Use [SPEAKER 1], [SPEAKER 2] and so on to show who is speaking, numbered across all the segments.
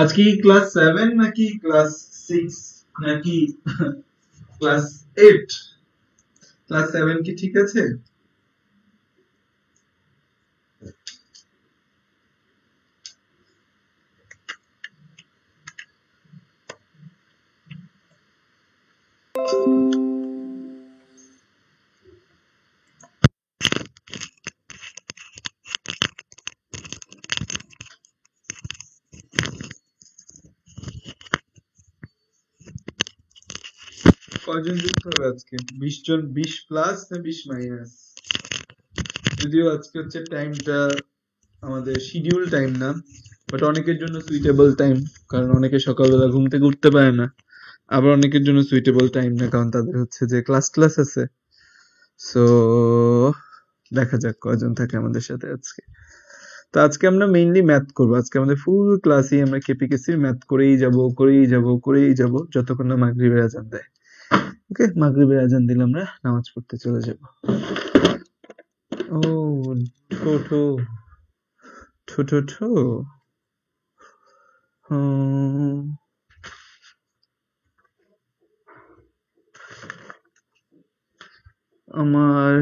[SPEAKER 1] আজকে কি ক্লাস 7 নাকি ক্লাস 6 নাকি ক্লাস 8? ক্লাস 7 কি ঠিক আছে? কয়জন যুক্ত হবে আজকে? 20 জন, 20 প্লাস না 20 মাইনাস? যদিও আজকে হচ্ছে টাইমটা আমাদের শিডিউল টাইম না, বাট অনেকের জন্য সুইটেবল টাইম, কারণ অনেকে সকালবেলা ঘুম থেকে উঠতে পারে না। আবার অনেকের জন্য সুইটেবল টাইম না, কারণ তাদের হচ্ছে যে ক্লাস আছে। সো দেখা যাক কয়জন থাকে আমাদের সাথে আজকে। তো আজকে আমরা মেইনলি ম্যাথ করবো। আজকে আমাদের ফুল ক্লাসই আমরা কেপিকেসির ম্যাথ করেই যাব যতক্ষণ না মাগরিবের আজান দেয়। ওকে, মাগরিবের আজান দিলে আমরা নামাজ পড়তে চলে যাব। ও ঠো ঠো ঠো ঠো আমার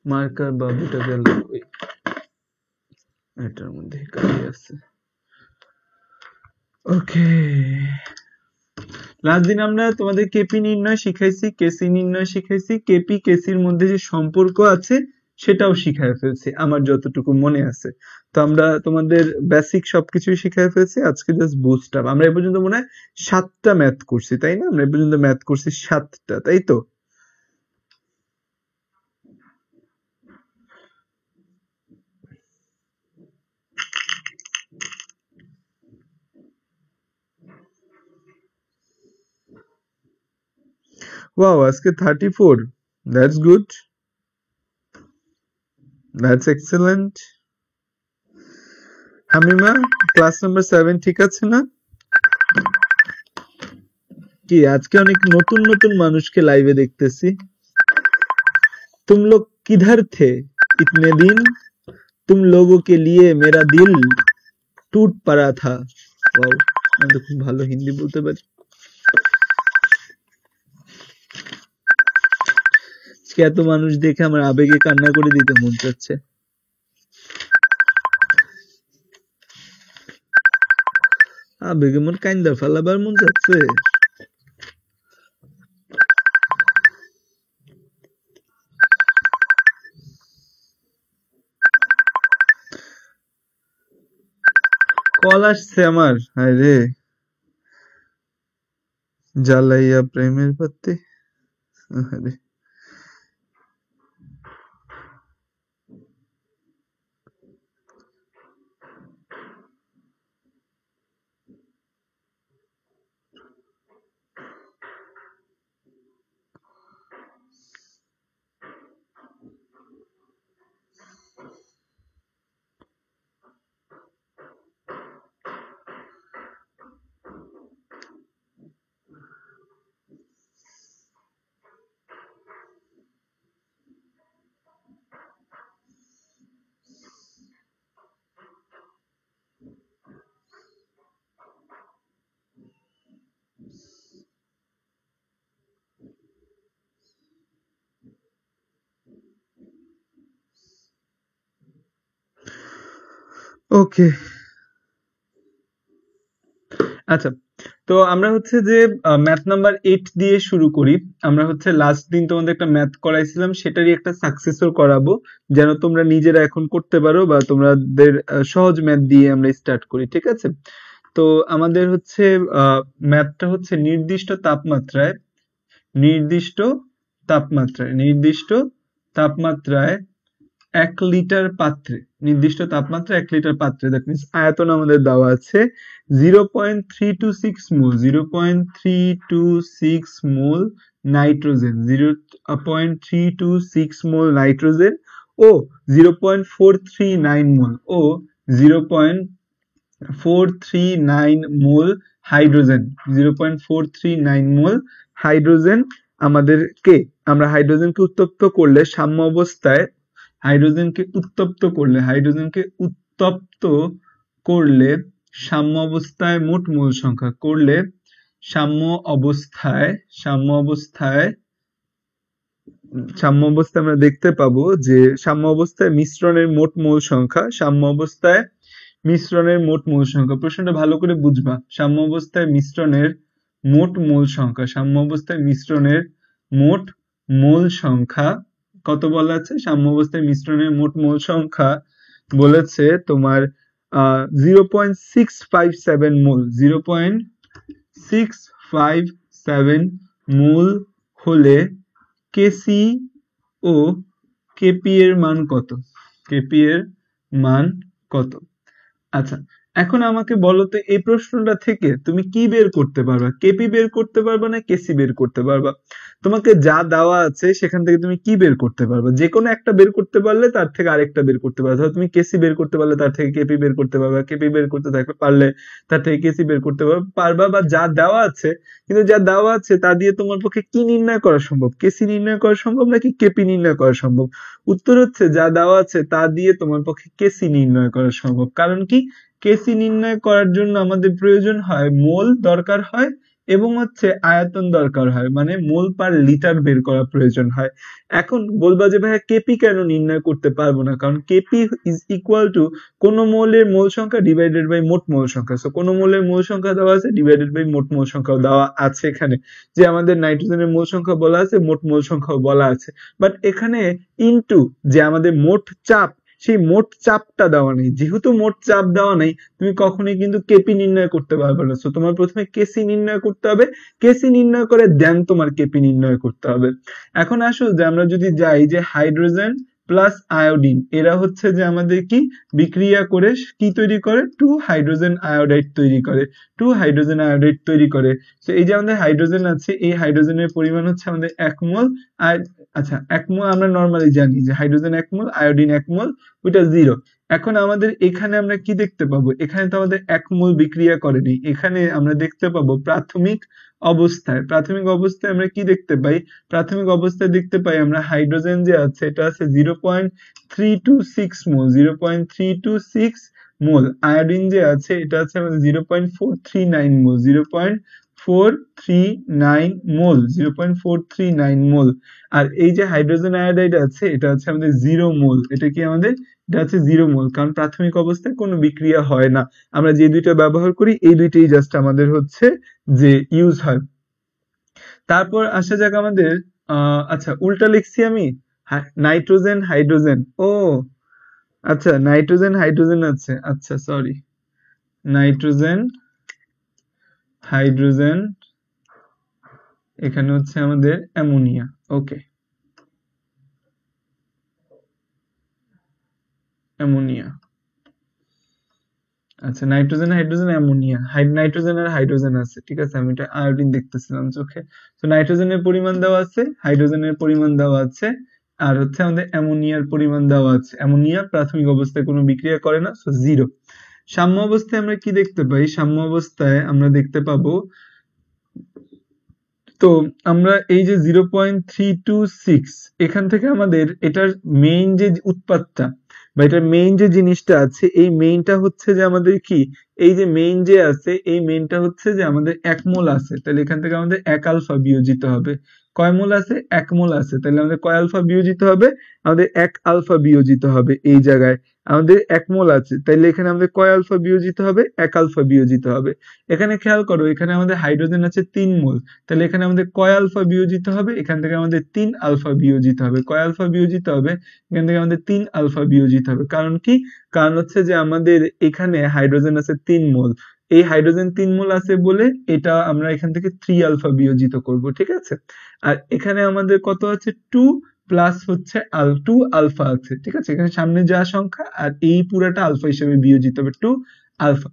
[SPEAKER 1] মার্কার বাবুটা গেল কই? এটার মধ্যে কালি আছে। ওকে, লাস্ট দিন আমরা তোমাদের কেপি নির্ণয় শিখাইছি, কেসি নির্ণয় শিখাইছি, কেপি কেসির মধ্যে যে সম্পর্ক আছে সেটাও শিখায় ফেলছি আমার যতটুকু মনে আছে। তো আমরা তোমাদের বেসিক সবকিছুই শিখায় ফেলছি। আজকে জাস্ট বুস্ট আপ। আমরা এ পর্যন্ত মনে হয় 7টা ম্যাথ করছি, তাই না? আমরা এ পর্যন্ত ম্যাথ করছি 7টা, তাই তো? ওয়াও, আজকে 34। That's good, that's excellent. Hamima, class number 7 ঠিক আছে না? কি আজকে অনেক নতুন নতুন মানুষকে লাইভে দেখতেছি। तुम लोग किधर थे इतने दिन? तुम लोगों के लिए मेरा दिल टूट पड़ा था। वाओ, আমি তো খুব ভালো হিন্দি বলতে পারি। এত মানুষ দেখে আমার আবেগে কান্না করে দিতে মন চাচ্ছে। আবেগে মন কান্দা ফেলাবার মন চাচ্ছে। কল আসছে আমার, হায় রে, জ্বালাইয়া প্রেমের বাতি। আরে ওকে, আচ্ছা, তো আমরা হচ্ছে যে ম্যাথ নাম্বার 8 দিয়ে শুরু করি। আমরা হচ্ছে লাস্ট দিন তোমাদের একটা ম্যাথ করাইছিলাম, সেটারই একটা সাকসেসর করাবো, যেন তোমরা নিজেরা এখন করতে পারো, বা তোমাদের সহজ ম্যাথ দিয়ে আমরা স্টার্ট করি, ঠিক আছে? তো আমাদের হচ্ছে ম্যাথটা হচ্ছে নির্দিষ্ট তাপমাত্রায় নির্দিষ্ট তাপমাত্রায় 1 লিটার পাত্রে, নির্দিষ্ট তাপমাত্রা 1 লিটার পাত্রে, দ্যাট মিন্স আয়তন আমাদের দেওয়া আছে 0.326 মোল, 0.326 মোল নাইট্রোজেন, 0.326 মোল নাইট্রোজেন ও 0.439 মোল 0.439 মোল হাইড্রোজেন, 0.439 মোল হাইড্রোজেন আমাদেরকে, আমরা হাইড্রোজেনকে উত্তপ্ত করলে সাম্য অবস্থায় হাইড্রোজেনকে উত্তপ্ত করলে সাম্য অবস্থায় মোট মোল সংখ্যা করলে সাম্য অবস্থায় আমরা দেখতে পাবো যে সাম্য অবস্থায় মিশ্রণের মোট মোল সংখ্যা, সাম্য অবস্থায় মিশ্রণের মোট মোল সংখ্যা, প্রশ্নটা ভালো করে বুঝবা। সাম্য অবস্থায় মিশ্রণের মোট মোল সংখ্যা, সাম্য অবস্থায় মিশ্রণের মোট মোল সংখ্যা কত বলা আছে? সাম্য অবস্থায় মিশ্রণের মোট মোল সংখ্যা বলেছে তোমার 0.657 মোল, 0.657 মোল হলে কেসি ও কেপি এর মান কত? কেপি এর মান কত? আচ্ছা, এখন আমাকে বলো তো এই প্রশ্নটা থেকে তুমি কি বের করতে পারবা? কেপি বের করতে পারবা না কেসি বের করতে পারবা? তোমাকে যা দেওয়া আছে সেখান থেকে তুমি কি বের করতে পারবা? যে কোনো একটা বের করতে পারলে তার থেকে আরেকটা বের করতে পারবা। ধরো তুমি কেসি বের করতে পারলে তার থেকে কেপি বের করতে পারবা, কেপি বের করতে পারলে তার থেকে কেসি বের করতে পারবা, বা যা দেওয়া আছে, কিন্তু যা দেওয়া আছে তা দিয়ে তোমার পক্ষে কি নির্ণয় করা সম্ভব? কেসি নির্ণয় করা সম্ভব নাকি কেপি নির্ণয় করা সম্ভব? উত্তর হচ্ছে যা দেওয়া আছে তা দিয়ে তোমার পক্ষে কেসি নির্ণয় করা সম্ভব। কারণ কি? কেসি নির্ণয় করার জন্য আমাদের প্রয়োজন হয় মোল দরকার হয় এবং হচ্ছে আয়তন দরকার হয়, মানে মোল পার লিটার বের করা প্রয়োজন হয়। এখন বলবা যে ভাইয়া কেপি কেন নির্ণয় করতে পারবো না? কারণ কেপি ইজ ইকুয়াল টু কোন মোলের মোল সংখ্যা ডিভাইডেড বাই মোট মোল সংখ্যা। সো কোন মোলের মোল সংখ্যা দেওয়া আছে ডিভাইডেড বাই মোট মোল সংখ্যা দেওয়া আছে। এখানে যে আমাদের নাইট্রোজেনের মোল সংখ্যা বলা আছে, মোট মোল সংখ্যাও বলা আছে, বাট এখানে ইনটু যে আমাদের মোট চাপ, সেই মোট চাপটা দেওয়া নেই। যেহেতু মোট চাপ দেওয়া নেই, তুমি কখনোই কিন্তু কেপি নির্ণয় করতে পারবে না। সো তোমার প্রথমে কেসি নির্ণয় করতে হবে, কেসি নির্ণয় করে দেন তোমার কেপি নির্ণয় করতে হবে। এখন আসো যে আমরা যদি যাই যে হাইড্রোজেন প্লাস আয়োডিন, এরা হচ্ছে যে আমাদের কি বিক্রিয়া করে কি তৈরি করে? 2 হাইড্রোজেন আয়োডাইড তৈরি করে, 2 হাইড্রোজেন আয়োডাইড তৈরি করে। তো এই যে আমাদের হাইড্রোজেন আছে, এই হাইড্রোজেনের পরিমাণ হচ্ছে আমাদের 1 মোল। আর আচ্ছা, 1 মোল আমরা নরমালি জানি যে হাইড্রোজেন 1 মোল, আয়োডিন 1 মোল, ওইটা 0। এখন আমাদের এখানে আমরা কি দেখতে পাবো? এখানে তো আমাদের 1 মোল বিক্রিয়া করেনি, এখানে আমরা দেখতে পাবো প্রাথমিক অবস্থায়। প্রাথমিক অবস্থায় আমরা কি দেখতে পাই? প্রাথমিক অবস্থায় দেখতে পাই আমরা হাইড্রোজেন যে আছে এটা আছে 0.326 মোল, 0.326 মোল। আয়োডিন যে আছে এটা আছে আমাদের 0.439 মোল, 0.439 মোল, 0.439 মোল। আর এই যে হাইড্রোজেন আয়োডাইড আছে এটা আছে আমাদের 0 মোল। এটা কি আমাদের? এটা আছে 0 মোল, কারণ প্রাথমিক অবস্থায় কোনো বিক্রিয়া হয় না। আমরা যে দুইটা ব্যবহার করি এই দুইটাই জাস্ট আমাদের হচ্ছে যে ইউজ হয়। তারপর আসা যাক আমাদের আচ্ছা, উল্টা লিখছি আমি, নাইট্রোজেন হাইড্রোজেন। ও আচ্ছা, নাইট্রোজেন হাইড্রোজেন আছে, আচ্ছা সরি, নাইট্রোজেন হাইড্রোজেন, এখানে হচ্ছে আমাদের অ্যামোনিয়া। ওকে, অ্যামোনিয়া। আচ্ছা, নাইট্রোজেন হাইড্রোজেন অ্যামোনিয়া, নাইট্রোজেন আর হাইড্রোজেন আছে, ঠিক আছে, আমি এটা আয়োডিন দেখতেছিলাম চোখে। তো নাইট্রোজেনের পরিমাণ দেওয়া আছে, হাইড্রোজেনের পরিমাণ দেওয়া আছে, আর হচ্ছে আমাদের অ্যামোনিয়ার পরিমাণ দেওয়া আছে। অ্যামোনিয়া প্রাথমিক অবস্থায় কোনো বিক্রিয়া করে না, সো 0। সাম্য অবস্থায় আমরা কি দেখতে পাই? সাম্য অবস্থায় আমরা দেখতে পাবো, তো আমরা এই যে 0.326, এখান থেকে আমাদের এটার মেইন যে উৎপাদটা বা এটার মেইন যে জিনিসটা আছে, এই মেইনটা হচ্ছে যে আমাদের কি, এই যে মেইন যে আছে এই মেইনটা হচ্ছে যে আমাদের 1 মোল আছে, তাহলে এখান থেকে আমাদের 1 আলফা বিয়োজিত হবে। কয় মোল আছে? 1 মোল আছে, তাহলে আমাদের কয় আলফা বিয়োজিত হবে? আমাদের 1 আলফা বিয়োজিত হবে। এই জায়গায় আমাদের 1 মোল আছে, তাইলে এখানে আমাদের কয় আলফা বিয়োজিত হবে? 1 আলফা বিয়োজিত হবে। এখানে খেয়াল করো, এখানে আমাদের হাইড্রোজেন আছে 3 মোল, তাহলে এখানে আমাদের কয় আলফা বিয়োজিত হবে? এখান থেকে আমাদের 3 আলফা বিয়োজিত হবে। কয় আলফা বিয়োজিত হবে? এখান থেকে আমাদের 3 আলফা বিয়োজিত হবে। কারণ কি? কারণ হচ্ছে যে আমাদের এখানে হাইড্রোজেন আছে 3 মোল, এই হাইড্রোজেন 3 মোল আছে বলে এটা আমরা এখান থেকে 3 আলফা বিয়োজিত করব, ঠিক আছে। আর এখানে আমাদের কত আছে? 2 প্লাস হচ্ছে 2 আলফা আছে, ঠিক আছে, এখানে সামনে যা সংখ্যা আর এই পুরাটা আলফা হিসেবে বিয়োজিত হবে, 2 আলফা।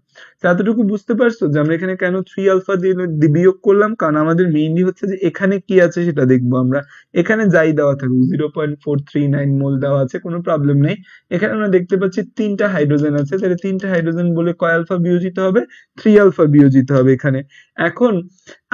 [SPEAKER 1] এতটুকু বুঝতে পারছো যে আমরা এখানে কেন 3 আলফা দিয়ে বিয়োগ করলাম? কারণ আমাদের মেইনলি হচ্ছে যে এখানে কি আছে সেটা দেখবো আমরা। এখানে যাই দেওয়া থাকুক, 0.439 মোল দেওয়া আছে, কোনো প্রবলেম নেই। এখানে আমরা দেখতে পাচ্ছি 3টা হাইড্রোজেন আছে, তাহলে 3টা হাইড্রোজেন বলে কয় আলফা বিয়োজিত হবে? 3 আলফা বিয়োজিত হবে এখানে। এখন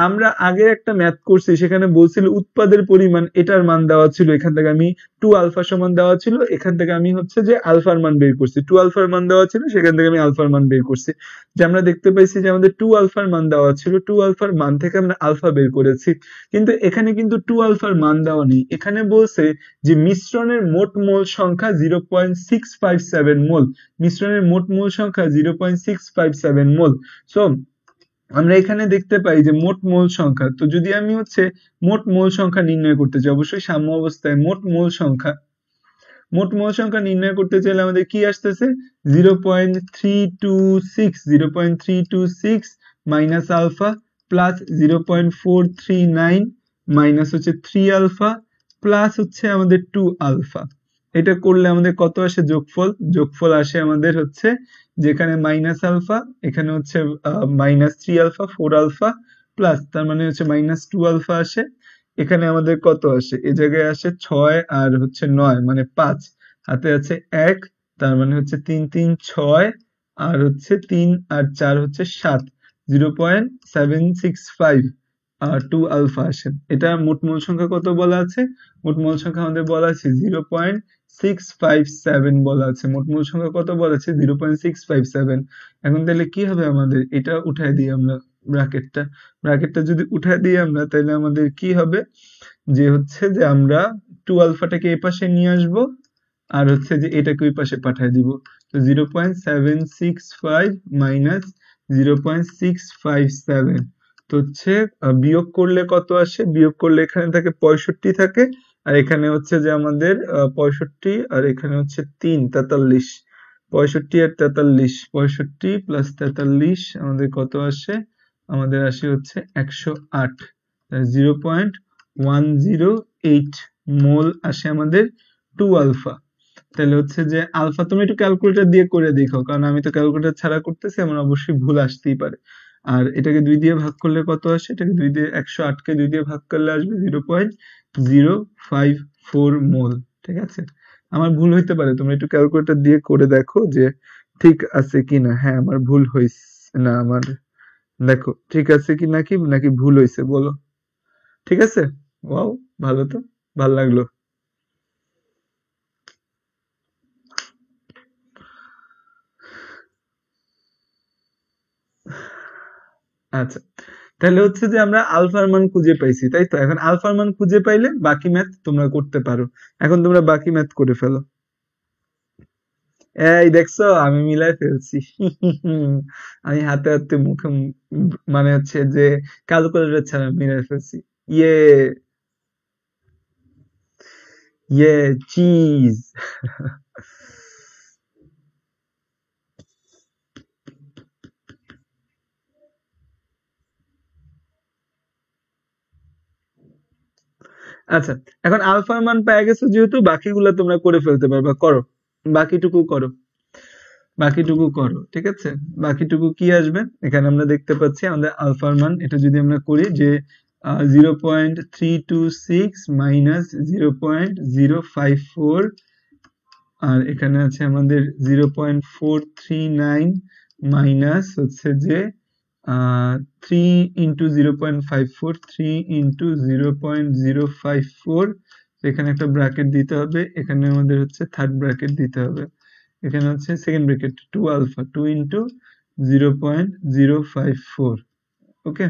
[SPEAKER 1] আমরা আগে একটা ম্যাথ করছি, সেখানে বলছিল উৎপাদের পরিমাণ, এটার মান দেওয়া ছিল, এখান থেকে আমি 2 আলফা সমান দেওয়া ছিল, এখান থেকে আমি হচ্ছে যে আলফার মান বের করছি, 2 আলফার মান দেওয়া ছিল, সেখান থেকে আমি আলফার মান বের করছি। যে আমরা দেখতে পাইছি যে আমাদের 2 আলফার মান দেওয়া ছিল, 2 আলফার মান থেকে আমরা আলফা বের করেছি, কিন্তু এখানে কিন্তু 2 আলফার মান দেওয়া নেই, এখানে বলছে যে মিশ্রণের মোট মোল সংখ্যা 0.657 মোল, মিশ্রণের মোট মোল সংখ্যা 0.657 মোল। সো আমরা এখানে দেখতে পাই যে মোট মোল সংখ্যা, তো যদি আমি হচ্ছে মোট মোল সংখ্যা নির্ণয় করতে চাই, অবশ্যই সাম্য অবস্থায় মোট মোল সংখ্যা নির্ণয় করতে চাইলে আমাদের কি আসতেছে 0.326 মাইনাস আলফা প্লাস 0.439 মাইনাস হচ্ছে 3 আলফা প্লাস হচ্ছে আমাদের 2 আলফা। এটা করলে আমাদের কত আসে যোগফল আসে আমাদের হচ্ছে যেখানে মাইনাস আলফা, এখানে হচ্ছে মাইনাস 3 আলফা 4 আলফা প্লাস তার মানে হচ্ছে মাইনাস 2 আলফা আসে, এখানে আমাদের কত আসে এই জায়গায় আসে 6 আর হচ্ছে 9 মানে 5, হাতে আছে 1 তার মানে হচ্ছে 3 3 6 আর হচ্ছে 3 আর 4 হচ্ছে 7, 0.765 আর 2 আলফা আসে। এটা মোট মোল সংখ্যা কত বলা আছে, মোট মোল সংখ্যা আমাদের বলা আছে 0.657 বলা আছে, মোট মোল সংখ্যা কত বলা আছে 0.657। এখন তাহলে কি হবে আমাদের, এটা উঠায় দিই আমরা ব্র্যাকেটটা যদি উঠায় দিই আমরা তাহলে আমাদের কি হবে যে হচ্ছে যে আমরা 2 আলফাটাকে এই পাশে নিয়ে আসব আর হচ্ছে যে এটাকে ওই পাশে পাঠিয়ে দিব, তো 0.765 মাইনাস 0.657 তো হচ্ছে বিয়োগ করলে কত আসে, বিয়োগ করলে এখানে থাকে 65 থাকে আর এখানে হচ্ছে যে আমাদের 65 আর এখানে হচ্ছে 3 43, 65 আর 43, 65 প্লাস 43 আমাদের কত আসে, আমাদের আসে হচ্ছে 108, 0.108 মোল আসে আমাদের 2 আলফা। তাহলে হচ্ছে যে আলফা, তুমি একটু ক্যালকুলেটর দিয়ে করে দেখো, কারণ আমি তো ক্যালকুলেটর ছাড়া করতেছি, আমার অবশ্যই ভুল আসতেই পারে। আর এটাকে 2 দিয়ে ভাগ করলে কত আসে, এটাকে 2 দিয়ে 108 কে 2 দিয়ে ভাগ করলে আসবে 0.054 মোল। ঠিক আছে, আমার ভুল হইতে পারে, তোমরা একটু ক্যালকুলেটর দিয়ে করে দেখো যে ঠিক আছে কিনা। হ্যাঁ আমার ভুল হইছে না, আমার দেখো ঠিক আছে কি নাকি নাকি ভুল হইছে বলো। ঠিক আছে, ওয়াও ভালো, তো ভালো লাগলো। আচ্ছা, তাহলে হচ্ছে যে আমরা আলফার মান খুঁজে পাইছি, তাই তো? এখন আলফার মান খুঁজে পাইলে বাকি ম্যাথ তোমরা করতে পারো, এখন তোমরা বাকি ম্যাথ করে ফেলো। এই দেখছো আমি মিলাই ফেলছি আমি হাতে হাতে মুখে মানে হচ্ছে যে ক্যালকুলেটর ছাড়া মিলাই ফেলছি। ইয়ে ইয়ে চিজ আচ্ছা, এখন আলফার মান পেয়ে গেছো যেহেতু বাকিগুলো তোমরা করে ফেলতে পারবা, করো বাকিটুকু করো, বাকিটুকু করো। ঠিক আছে, বাকিটুকু কি আসবে, এখানে আমরা দেখতে পাচ্ছি আমাদের আলফার মান, এটা যদি আমরা করি যে 0.326 মাইনাস 0.054 আর এখানে আছে আমাদের 0.439 মাইনাস হচ্ছে যে 3 ইন্টু 0.54, 3 ইন্টু 0.054, এখানে একটা ব্র্যাকেট দিতে হবে, এখানে আমাদের হচ্ছে থার্ড ব্র্যাকেট দিতে হবে, এখানে হচ্ছে সেকেন্ড ব্র্যাকেট 2 আলফা 2 ইন্টু 0.054। ওকে,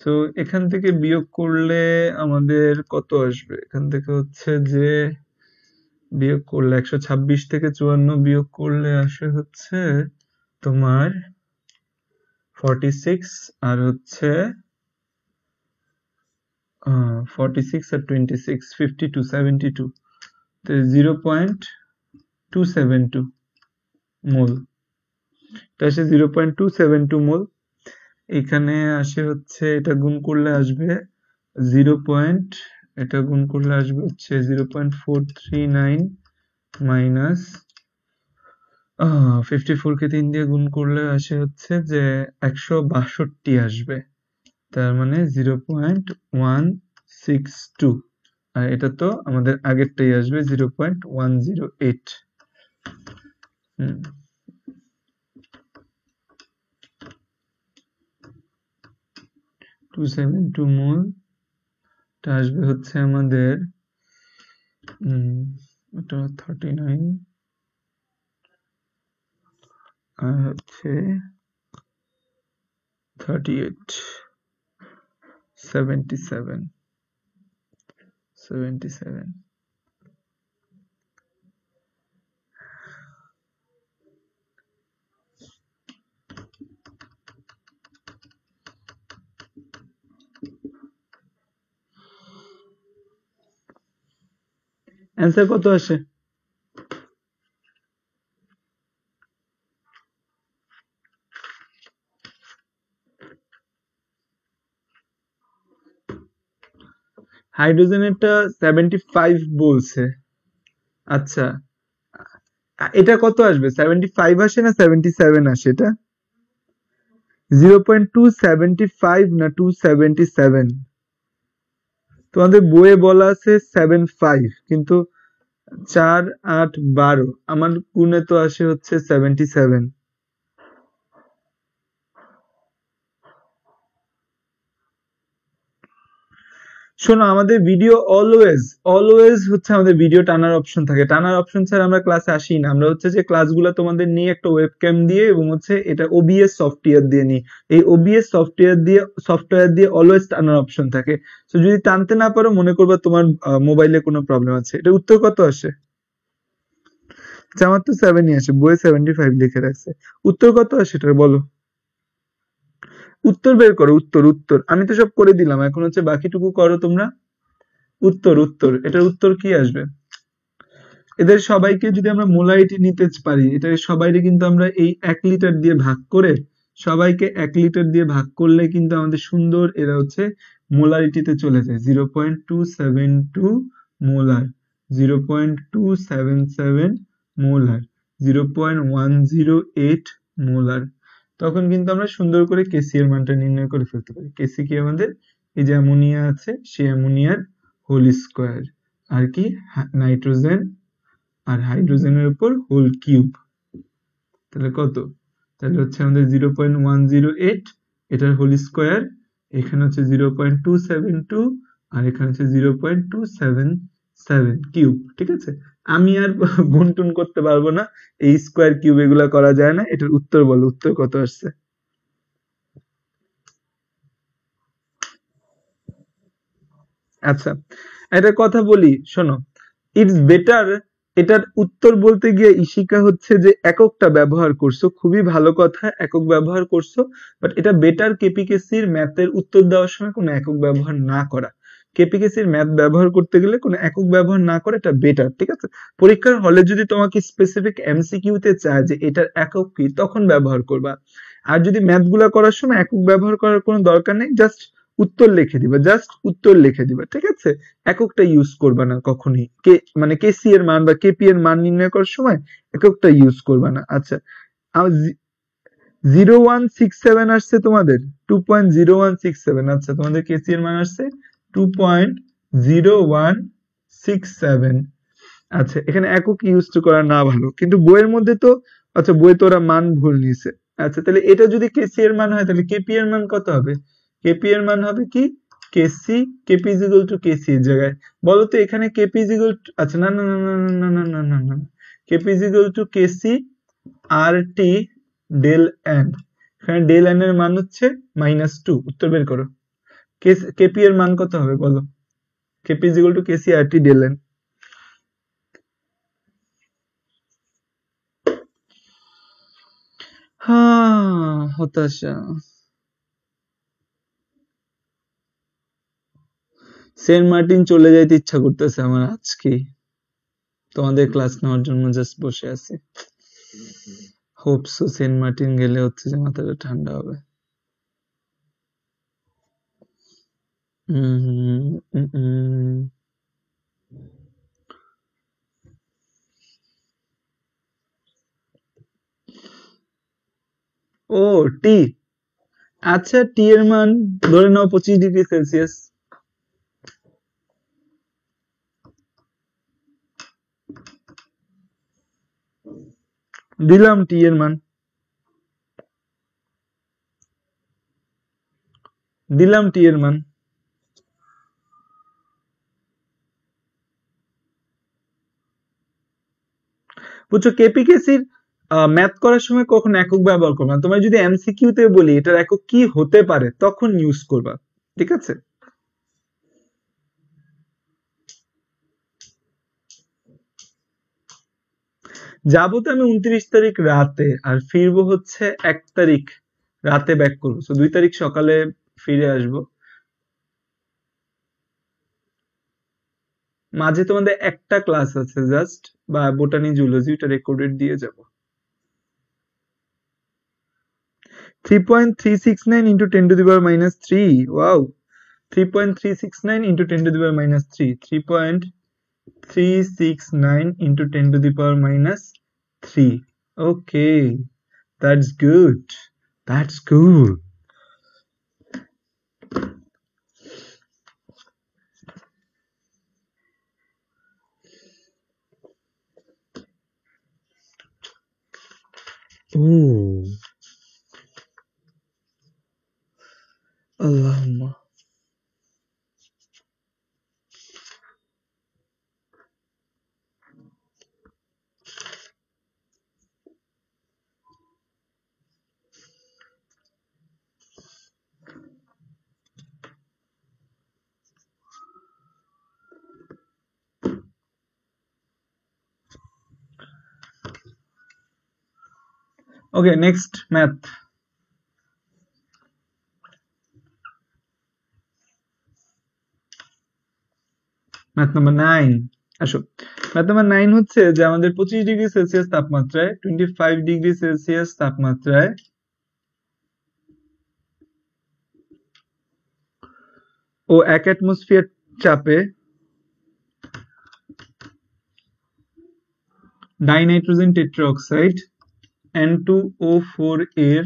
[SPEAKER 1] তো এখান থেকে বিয়োগ করলে আমাদের কত আসবে, এখান থেকে হচ্ছে যে বিয়োগ করলে 126 থেকে 54 বিয়োগ করলে আসে হচ্ছে তোমার 46 আর হচ্ছে 46 আর 26 52 72, তো 0.272 মোল, এটা আসে 0.272 মোল। এখানে আসে হচ্ছে এটা গুণ করলে আসবে 0. এটা গুণ করলে আসবে হচ্ছে 0.439 মাইনাস 54 কে 3 দিয়ে গুণ করলে আসে হচ্ছে যে 162 আসবে, তার মানে 0.162, আর এটা তো আমাদের আগেরটাই আসবে 0.108। হুম, 272 মোল, এটা আসবে হচ্ছে আমাদের এটা 39 আর হচ্ছে 38, 77, 77. অ্যান্সার কত আসে? হাইড্রোজেনেরটা 75 বলছে। আচ্ছা, এটা কত আসবে? 75 আসে না 77 আসে? এটা 0.275 না 277? তোমাদের বইয়ে বলা আছে 75, কিন্তু 4, 8, 12 আমার গুণে তো আসে হচ্ছে 77। শোনো, আমাদের ভিডিও অলওয়েজ হচ্ছে আমাদের ভিডিও টানার অপশন থাকে। টানার অপশন ছাড়া আমরা ক্লাসে আসি না। আমরা হচ্ছে যে ক্লাসগুলো তোমাদের নিয়ে একটা ওয়েবক্যাম দিয়ে এবং হচ্ছে এটা ওবিএস সফটওয়্যার দিয়ে নিই। এই ওবিএস সফটওয়্যার দিয়ে অলওয়েজ টানার অপশন থাকে। তো যদি টানতে না পারো, মনে করবা তোমার মোবাইলে কোনো প্রবলেম আছে। এটা উত্তর কত আসে? আমার তো 7ই আসে, বইয়ে 75 লিখে রাখছে। উত্তর কত আসে এটা বলো? উত্তর বের করো। উত্তর আমি তো সব করে দিলাম, এখন হচ্ছে বাকিটুকু করো তোমরা। উত্তর এটার উত্তর কি আসবে? এদের সবাইকে যদি আমরা মোলারিটি নিতে পারি, এটা সবাইকে কিন্তু আমরা এই 1 লিটার দিয়ে ভাগ করে, সবাইকে 1 লিটার দিয়ে ভাগ করলে কিন্তু আমাদের সুন্দর এরা হচ্ছে মোলারিটিতে চলে যায়। 0.272 মোলার, 0.277 মোলার, 0.108 মোলার। তখন কিন্তু আমরা সুন্দর করে কেসি এর মানটা নির্ণয় করে ফেলতে পারি। কেসি কি আমাদের এই যে অ্যামোনিয়া আছে, সেই অ্যামোনিয়ার হোল স্কয়ার, আর কি নাইট্রোজেন আর হাইড্রোজেনের উপর হোল কিউব। তাহলে কত? তাহলে হচ্ছে আমাদের 0.108, এটার হোল স্কয়ার, এখানে হচ্ছে 0.272, আর এখানে হচ্ছে 0.277 কিউব। ঠিক আছে, আমি আর গুনটুন করতে পারবো না, এই স্কয়ার কিউব এগুলা করা যায় না। এটার উত্তর বলো, উত্তর কত আসছে? আচ্ছা, একটা কথা বলি, শোনো। ইটস বেটার, এটার উত্তর বলতে গিয়ে ইশিকা হচ্ছে যে এককটা ব্যবহার করছো, খুবই ভালো কথা, একক ব্যবহার করছো। বাট এটা বেটার কেপিকেসির ম্যাথের উত্তর দেওয়ার সময় কোনো একক ব্যবহার না করা। কেপিকেসির ম্যাথ ব্যবহার করতে গেলে কোনো একক ব্যবহার না করে এটা বেটার। ঠিক আছে, পরীক্ষার হলে যদি তোমাকে স্পেসিফিক এমসিকিউ তে চায় যে এটার একক কি, তখন ব্যবহার করবা। আর যদি ম্যাথ গুলা করার সময় একক ব্যবহার করার কোনো দরকার নেই, জাস্ট উত্তর লিখে দিবা, জাস্ট উত্তর লিখে দিবা। ঠিক আছে, এককটা ইউজ করবা না কখনোই। মানে কেসি এর মান বা কেপি এর মান নির্ণয় করার সময় এককটা ইউজ করবা না। আচ্ছা, 0167 আসছে তোমাদের, 2.0167। আচ্ছা, তোমাদের কেসি এর মান আসছে 2.0167। আচ্ছা, এখানে একক ইউজ করা না ভালো, কিন্তু বইয়ের মধ্যে তো, আচ্ছা বই তো ওরা মান ভুল নিছে। আচ্ছা, তাহলে এটা যদি কেসি এর মান হয়, তাহলে কেপি এর মান কত হবে? কেপি এর মান হবে কি KC, KP is equal to KC এর জায়গায় বলো তো এখানে কেপি ইজ ইকুয়াল টু, আচ্ছা না না না না না না না না না, KP is equal to KC R T del n. এখানে ডেল এন এর মান হচ্ছে -2। উত্তর বের করো। কেপি এর মান কত হবে বলো? KP is equal to KC R T del n. হ্যাঁ, হতাশা। সেন্ট মার্টিন চলে যাইতে ইচ্ছা করতেছে আমার আজকে, তোমাদের ক্লাস নেওয়ার জন্য জাস্ট বসে আছি। হোপ সো সেন্ট মার্টিন গেলে হচ্ছে যে মাথাটা ঠান্ডা হবে। ও টি, আচ্ছা টি এর মান ধরে নাও 25°C। দিলাম টি এর মান, দিলাম টি এর মান। বুঝছো, কেপিকেসির ম্যাথ করার সময় কখন একক ব্যবহার করবে না। তোমার যদি এমসিকিউ তে বলি এটার একক কি হতে পারে তখন ইউজ করবা, ঠিক আছে? যাবো তো আমি 29 তারিখ রাতে, আর ফিরবো হচ্ছে 1 তারিখ রাতে ব্যাক করবো, তো 2 তারিখ সকালে ফিরে আসবো। মাঝে তোমাদের একটা ক্লাস আছে জাস্ট, বা বোটানি জুলজি, ওটা রেকর্ডেড দিয়ে যাব। 3.369 into 10 to the power minus 3. Wow. 3.369 into 10 to the power minus 3. 3.369 into 10 to the power minus 3. Okay. That's good. That's cool. Ooh. Allahumma. Okay, next math. Math number 9 আসো। Math number 9 হচ্ছে যে আমাদের 25 degree Celsius তাপমাত্রায় 25 degree Celsius তাপমাত্রায় ও 1 atmosphere চাপে dinitrogen টেট্রাঅক্সাইড N2O4 এর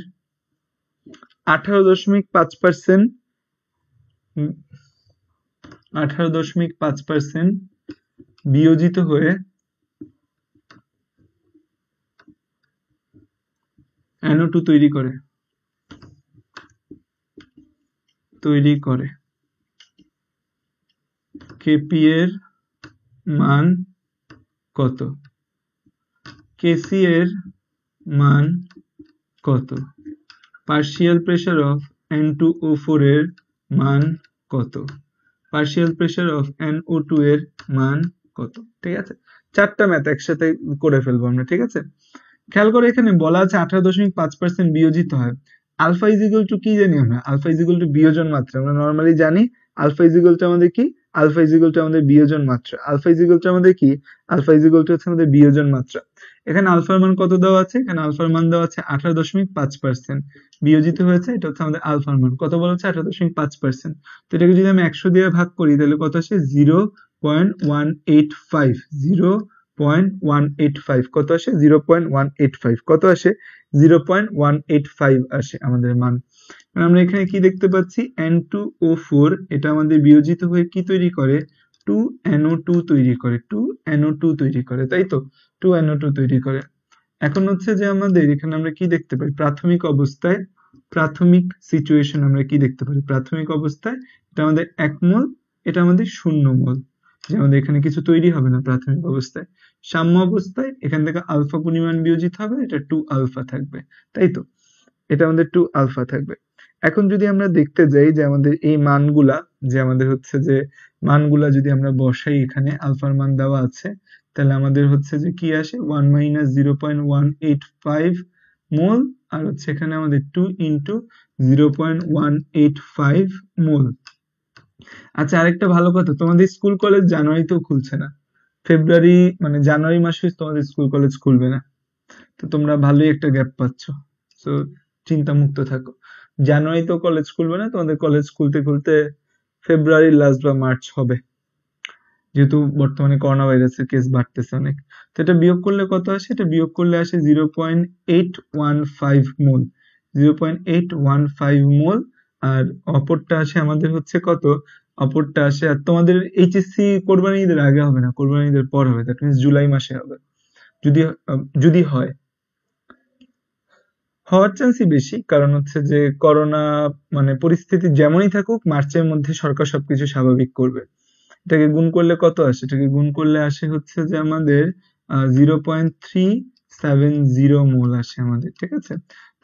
[SPEAKER 1] 18.5% বিয়োজিত হয়ে NO2 তৈরি করে Kp এর মান কত? Kc এর মান কত? পার্শিয়াল প্রেসার অফ N2O4 এর মান কত? পার্শিয়াল প্রেসার অফ NO2 এর মান কত? ঠিক আছে, চারটা ম্যাথ একসাথে করে ফেলবো আমরা, ঠিক আছে? খেয়াল করে এখানে বলা আছে 18.5% বিয়োজিত হয়। আলফা ইজ ইকুয়াল টু কি জানি আমরা? আলফা ইজ ইকুয়াল টু বিয়োজন মাত্রা। আমরা নরমালি জানি আলফা ইজ ইকুয়াল টু আমাদের কি? আলফা ইজ ইকুয়াল টু আমাদের বিয়োজন মাত্রা। আলফা ইজ ইকুয়াল টু আমাদের কি? আলফা ইজ ইকুয়াল টু হচ্ছে আমাদের বিয়োজন মাত্রা। এখানে আলফার মান কত দেওয়া আছে? এখানে আলফার মান দেওয়া আছে 18.5%। বিয়োজিত হয়েছে, এটা হচ্ছে আমাদের আলফার মান। কত বলা হচ্ছে? 18.5%। তো এটাকে যদি আমি 100 দিয়ে ভাগ করি তাহলে কত আসে? 0.185। 0.185 কত আসে? 0.185 কত আসে? 0.185 আসে আমাদের মান। আমরা এখানে কি দেখতে পাচ্ছি? N2O4 এটা আমাদের বিয়োজিত হয়ে কি তৈরি করে? 2NO2 তৈরি করে। 2NO2 তৈরি করে, তাই তো? 2NO2 তৈরি করে। এখন হচ্ছে যে আমাদের এখানে আমরা কি দেখতে পাই? প্রাথমিক অবস্থায়, প্রাথমিক সিচুয়েশন আমরা কি দেখতে পারি? প্রাথমিক অবস্থায় এটা আমাদের 1 মোল, এটা আমাদের 0 মোল, যে আমাদের এখানে কিছু তৈরি হবে না প্রাথমিক অবস্থায়। সাম্য অবস্থায় এখান থেকে আলফা পরিমাণ বিয়োজিত হবে, এটা 2 আলফা থাকবে, তাই তো? এটা আমাদের 2 আলফা থাকবে। এখন যদি আমরা দেখতে যাই যে আমাদের এই মানগুলা, যে আমাদের হচ্ছে যে মানগুলা যদি আমরা বসাই, এখানে আলফার মান দেওয়া আছে, তাহলে আমাদের হচ্ছে যে কি আসে? 1 মাইনাস 0.185 মোল, আর হচ্ছে এখানে আমাদের 2 ইন্টু 0.185 মোল। আচ্ছা, আরেকটা ভালো কথা, তোমাদের স্কুল কলেজ জানুয়ারিতেও খুলছে না, ফেব্রুয়ারি মানে জানুয়ারি মাসে তোমাদের স্কুল কলেজ খুলবে না, তো তোমরা ভালোই একটা গ্যাপ পাচ্ছ, তো চিন্তা মুক্ত থাকো। জানুয়ারিতেও কলেজ খুলবে না, তোমাদের কলেজ খুলতে খুলতে ফেব্রুয়ারির লাস্ট বা মার্চ হবে, যেহেতু বর্তমানে করোনা ভাইরাসের কেস বাড়তেছে অনেক। তো এটা বিয়োগ করলে কত আসে? এটা বিয়োগ করলে আসে 0.815 মোল, 0.815 মোল। আর অপরটা আসে আমাদের হচ্ছে কত? অপরটা আসে, আর তোমাদের এইচএসসি কোরবানি ঈদের আগে হবে না, কোরবানি ঈদের পর হবে, দ্যাট মিন্স জুলাই মাসে হবে, যদি হয়। হওয়ার চান্সই বেশি, কারণ হচ্ছে যে করোনা মানে পরিস্থিতি যেমনই থাকুক, মার্চের মধ্যে সরকার সবকিছু স্বাভাবিক করবে। এটাকে গুণ করলে কত আসে? এটাকে গুণ করলে আসে হচ্ছে যে আমাদের 0.3 মোল আসে আমাদের, ঠিক আছে।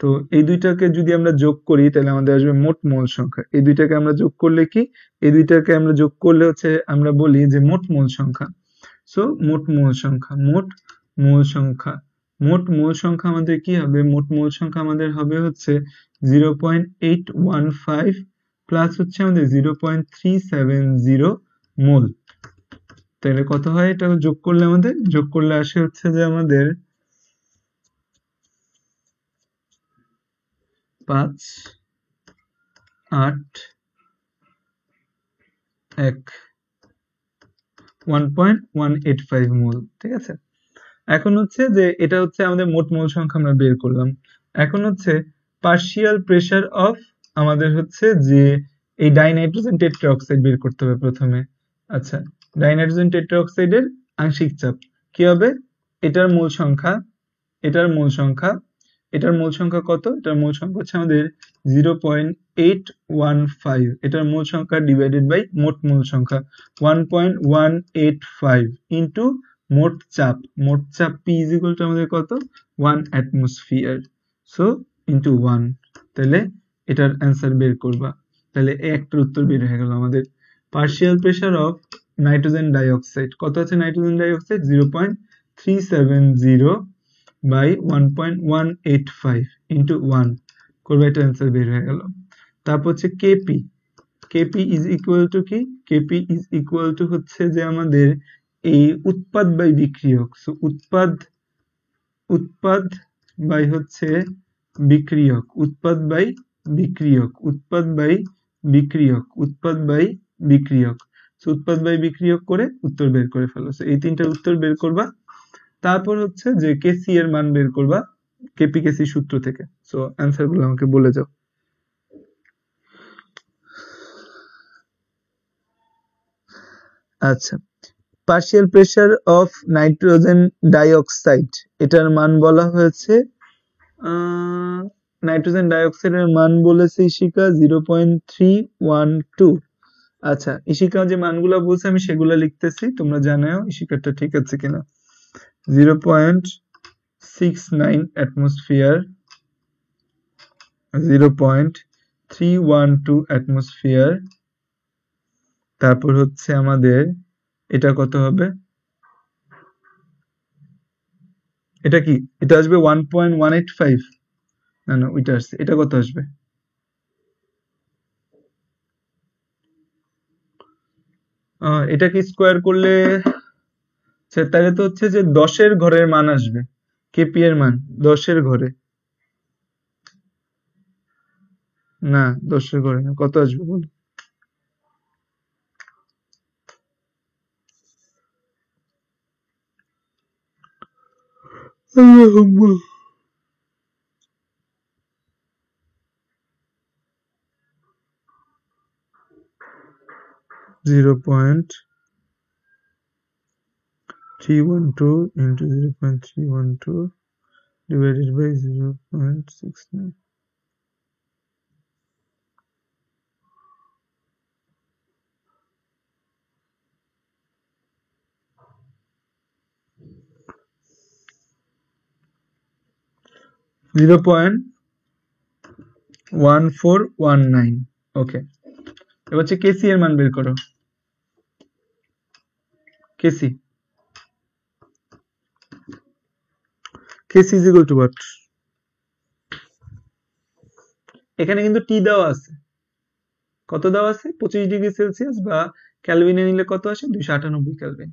[SPEAKER 1] তো এই দুইটাকে যদি আমরা যোগ করি তাহলে আমাদের আসবে মোট মোল সংখ্যা। এই দুইটাকে আমরা যোগ করলে কি, এই দুইটাকে আমরা যোগ করলে হচ্ছে আমরা বলি যে মোট মোল সংখ্যা। সো মোট মোল সংখ্যা, মোট মোল সংখ্যা, মোট মোল সংখ্যা আমাদের কি হবে, মোট মোল সংখ্যা আমাদের হবে হচ্ছে 0.815 প্লাস হচ্ছে আমাদের 0.370 মোল। তাহলে কত হয়, এটা যোগ করলে আমাদের, যোগ করলে আসে হচ্ছে যে আমাদের 5, 8, 1, 1.185 মোল, ঠিক আছে। এখন হচ্ছে যে এটা হচ্ছে আমাদের মোট মোল সংখ্যা আমরা বের করলাম। এখন হচ্ছে পার্শিয়াল প্রেসার অফ আমাদের হচ্ছে যে এই ডাইনাইট্রোজেন টেট্রাঅক্সাইড বের করতে হবে প্রথমে। আচ্ছা, ডাইনাইট্রোজেন টেট্রাঅক্সাইডের আংশিক চাপ কি হবে, এটার মোল সংখ্যা, এটার মোল সংখ্যা, এটার মোল সংখ্যা কত, এটার মোল সংখ্যা হচ্ছে আমাদের 0.815, এটার মোল সংখ্যা ডিভাইডেড বাই মোট মোল সংখ্যা 1.185 ইন্টু মোট চাপ, মোট চাপ P ইজ ইকুয়াল টু আমাদের কত, 1 অ্যাটমসফিয়ার, সো ইন্টু 1, তাহলে এটার অ্যান্সার বের করবা। তাহলে একটার উত্তর বের হয়ে গেল আমাদের। Partial pressure of nitrogen dioxide, কত আছে নাইট্রোজেন ডাইঅক্সাইড, 0.370 বাই 1.185 ইন্টু 1 করবে, এটা অ্যান্সার বের হয়ে গেল। তারপর হচ্ছে KP, KP is equal two কি, কেপি ইজ ইকুয়াল টু হচ্ছে যে আমাদের এই উৎপাদ বাই বিক্রিয়ক, সো উৎপাদ, উৎপাদ বাই হচ্ছে বিক্রিয়ক, উৎপাদ বাই বিক্রিয়ক, উৎপাদ বাই বিক্রিয়ক, উৎপাদ বাই বিক্রিয়ক, সো উৎপাদ বাই বিক্রিয়ক করে উত্তর বের করে ফেলো। সো এই তিনটার উত্তর বের করবা। তারপর হচ্ছে যে কেসি এর মান বের করবা কেপি কেসি সূত্র থেকে। সো অ্যান্সার গুলো আমাকে বলে যাও। আচ্ছা, partial pressure of nitrogen dioxide, এটার মান বলা হয়েছে, নাইট্রোজেন ডাইঅক্সাইডের মান বলেছে ইশিকা 0.312। আচ্ছা, ইশিকা যে মানগুলো বলছে আমি সেগুলো লিখতেছি, তোমরা জানাও ইশিকাটা ঠিক আছে কিনা। 0.69 অ্যাটমসফিয়ার, 0.312 অ্যাটমসফিয়ার, তারপর হচ্ছে আমাদের এটা কত হবে, এটা কি, এটা আসবে 1.185, না না ওইটা আসছে, এটা কত আসবে, এটাকে স্কোয়ার করলে তাহলে তো হচ্ছে যে 10-এর ঘরের মান আসবে, কেপি এর মান 10-এর ঘরে, না 10-এর ঘরে না, কত আসবে বলো, আল্লাহুম্মা। 0.312 into 0.312 divided by 0.69. .1419, ওকে। এবার হচ্ছে কেসি এর মান বের করো, কেসি, কেসি ইজ ইকুয়াল টু হোয়াট, এখানে কিন্তু টি দেওয়া আছে, কত দেওয়া আছে 25 ডিগ্রি সেলসিয়াস, বা ক্যালভিনে নিলে কত আসে 298 ক্যালভিন।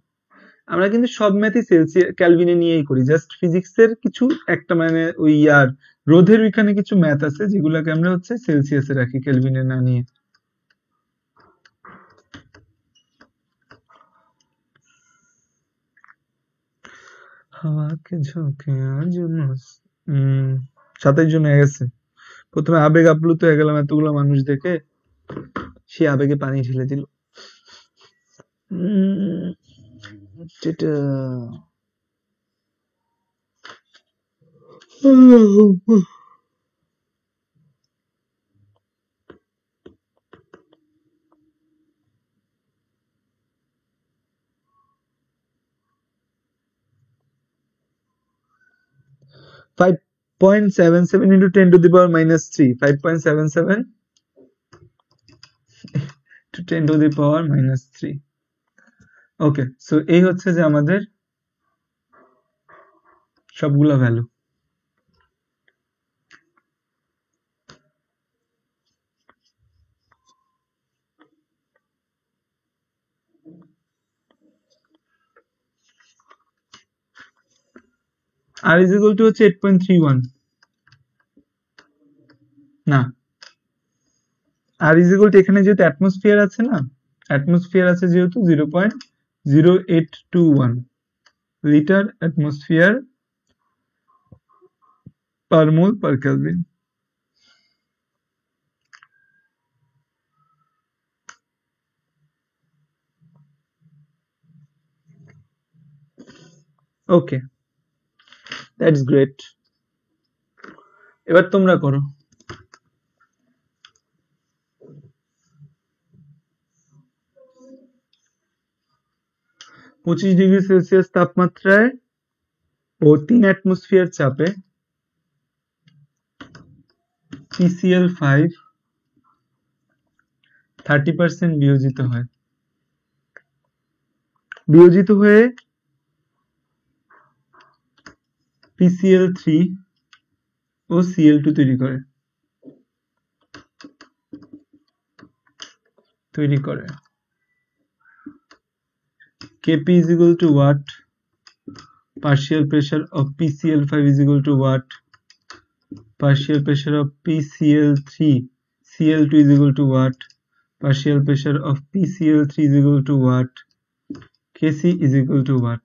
[SPEAKER 1] আমরা কিন্তু সব ম্যাথই সেলসিয়াস ক্যালভিনে নিয়েই করি, জাস্ট ফিজিক্সের কিছু একটা মানে ওই আর রোধের ওইখানে কিছু ম্যাথ আছে যেগুলোকে আমরা হচ্ছে সেলসিয়াসে রাখি ক্যালভিনে না নিয়ে। হাওয়াকে ঝোঁকে আজ 27 জন হয়ে গেছে। প্রথমে আবেগ আপ্লুত হয়ে গেলাম এতগুলো মানুষ দেখে, সে আবেগে পানি ঢেলে দিল। সেটা 5.77 into 10 to the power minus 3. 5.77 to 10 to the power minus 3. Okay, so এই হচ্ছে যে আমাদের সবগুলা value. R is equal to হচ্ছে 8.31 না, R is equal to এখানে যেহেতু অ্যাটমসফিয়ার আছে না, অ্যাটমসফিয়ার আছে যেহেতু 0.0821 litre atmosphere per mole per kelvin. Okay, that's great. এবার তোমরা করো। 25 ডিগ্রি সেলসিয়াস তাপমাত্রায় ও 3 অ্যাটমসফিয়ার চাপে PCl5 30% বিয়োজিত হয়। বিয়োজিত হয়ে PCl3 ও Cl2 তৈরি করে। Kp is equal to what? Partial pressure of PCl5 is equal to what? Partial pressure of PCl3. Cl2 is equal to what? Partial pressure of PCl3 is equal to what? Kc is equal to what?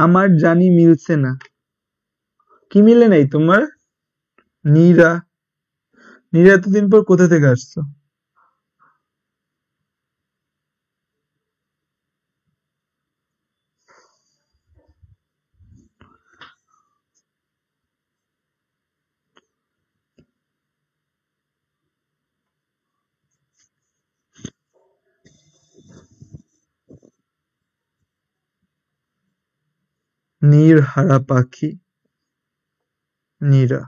[SPEAKER 1] আমার জানি মিলছে না। কি মিলে নাই তোমার? নীরা এতদিন পর কোথা থেকে আসছো? নীরহারা পাখি নীরা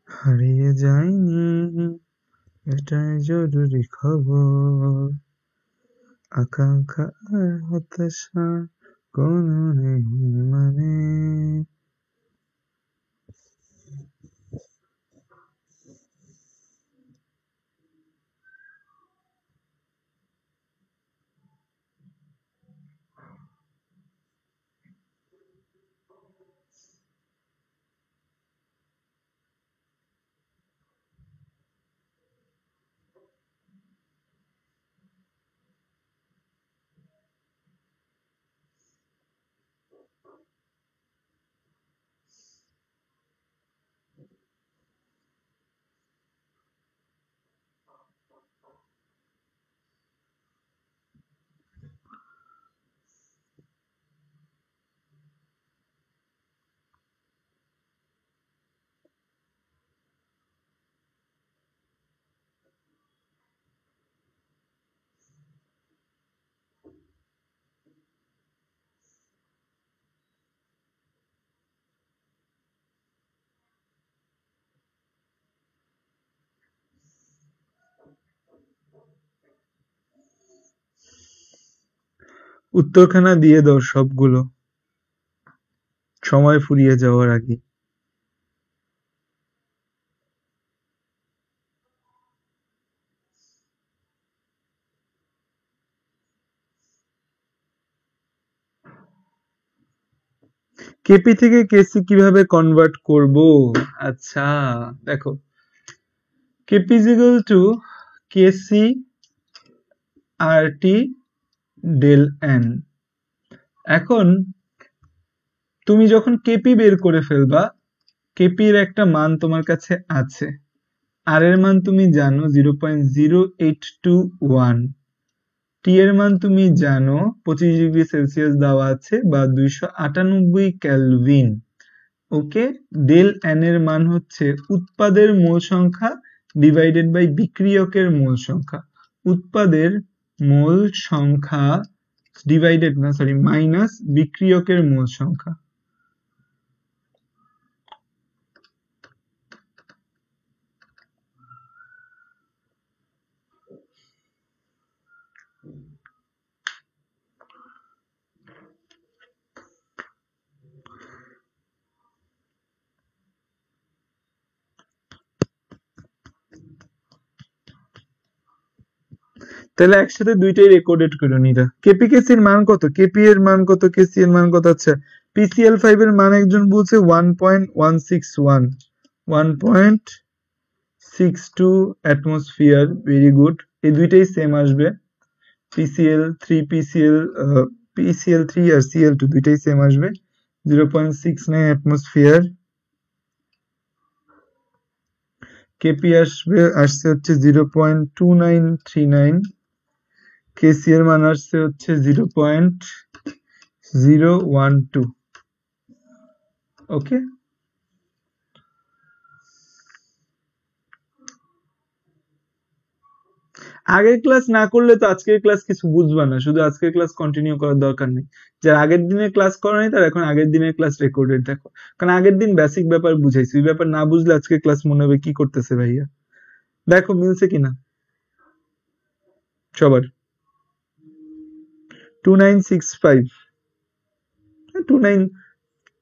[SPEAKER 1] হারিয়ে যায়নি, এটাই জরুরি খবর। আকাঙ্ক্ষা আর হতাশা কোনো নেই মানে। উত্তরখানা দিয়ে দাও সবগুলো, সময় ফুরিয়ে যাওয়ার আগে। কেপি থেকে কেসি কিভাবে কনভার্ট করব? আচ্ছা দেখো, KP is equal to KC RT del n. এখন তুমি যখন কেপি বের করে ফেলবা, কেপির একটা মান তোমার কাছে আছে, আর এর মান তুমি জানো 0.0821, টি এর মান তুমি জানো 25 ডিগ্রি সেলসিয়াস দেওয়া আছে বা 298 কেলভিন। ওকে, ডেল এন এর মান হচ্ছে উৎপাদের মোল সংখ্যা ডিভাইডেড বাই বিক্রিয়কের মোল সংখ্যা। উৎপাদের মোল সংখ্যা ডিভাইডেড না সরি মাইনাস বিক্রিয়কের মোল সংখ্যা। তাহলে একসাথে দুইটাই রেকর্ডেড করে নিরা। কেপি কেসি এর মান কত, কেপি এর মান কত, কেসি এর মান কত? আচ্ছা, পিসিএল 5 এর মান একজন বলছে 1.161, 1.62 অ্যাটমসফিয়ার। ভেরি গুড, এই দুইটাই সেম আসবে। PCl3 আর Cl2 দুইটাই সেম আসবে। 0.69 অ্যাটমসফিয়ার। কেপি আসছে হচ্ছে 0.2939, কেসি এর মান আসছে হচ্ছে 0.012। ওকে, আগের ক্লাস না করলে তো আজকের ক্লাস কিছু বুঝবা না, শুধু আজকের ক্লাস কন্টিনিউ করার দরকার নেই। যার আগের দিনের ক্লাস করা নেই তার এখন আগের দিনের ক্লাস রেকর্ডেড দেখো, কারণ আগের দিন বেসিক ব্যাপার বুঝাইছি, ওই ব্যাপার না বুঝলে আজকের ক্লাস মনে হবে কি করতেছে ভাইয়া। দেখো মিলছে কিনা সবার? 2965, 29,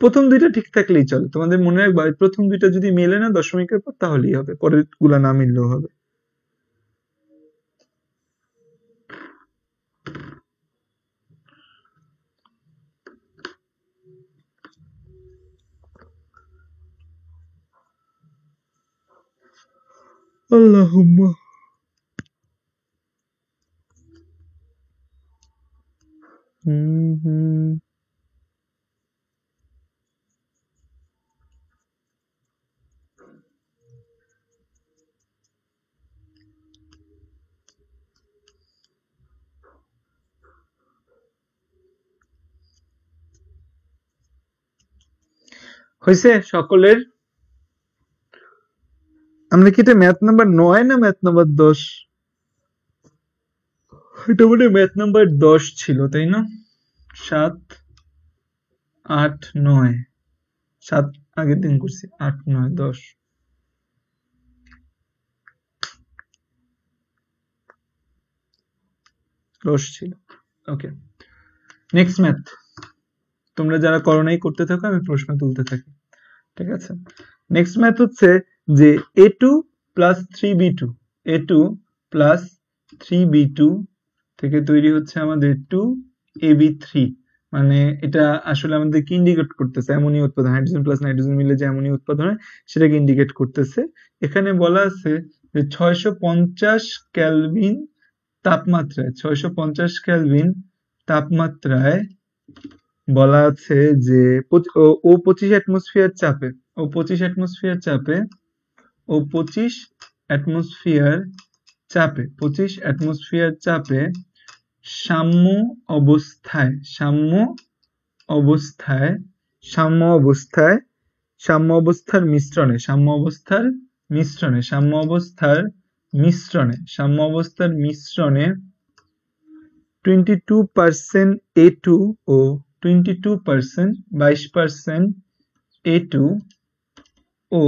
[SPEAKER 1] প্রথম দুইটা ঠিক থাকলেই চলে। তোমাদের মনে রাখবা প্রথম দুইটা যদি মেলে না দশমিকের পর তাহলেই হবে, পরের গুলা না মিললেও হবে। আল্লাহুম্মা হয়েছে সকলের? আমরা কি এটা ম্যাথ নাম্বার 9 না ম্যাথ নাম্বার 10? এটা মনে হয় ম্যাথ নাম্বার 10 ছিল, তাই না? 7, 8, 9, 7 আগের দিন করছি, 8, 9, 10। ছিল। ওকে, নেক্সট ম্যাথ। তোমরা যারা করোনাই করতে থাকো, আমি প্রশ্ন তুলতে থাকি, ঠিক আছে? নেক্সট ম্যাথ হচ্ছে যে a2 plus 3b2, a2 plus 3b2 থেকে তৈরি হচ্ছে আমাদের 2ab3। মানে এটা আসলে আমাদের কি ইন্ডিকেট করতেছে? অ্যামোনিয়া উৎপাদন, হাইড্রোজেন প্লাস নাইট্রোজেন মিলে যে অ্যামোনিয়া উৎপাদন হয় সেটাকে ইন্ডিকেট করতেছে। এখানে বলা আছে যে 650 কেলভিন তাপমাত্রায়, 650 কেলভিন তাপমাত্রায় বলা আছে যে ও 25 অ্যাটমসফিয়ার চাপে, ও 25 অ্যাটমসফিয়ার চাপে, ও 25 অ্যাটমসফিয়ার চাপে, 25 অ্যাটমসফিয়ার চাপে সাম্য অবস্থায়, সাম্য অবস্থায়, সাম্য অবস্থায়, সাম্য অবস্থার মিশ্রণে, সাম্য অবস্থার মিশ্রণে, সাম্য অবস্থার মিশ্রণে, সাম্য অবস্থার মিশ্রণে 22% A2 ও 22%, 22% A2 ও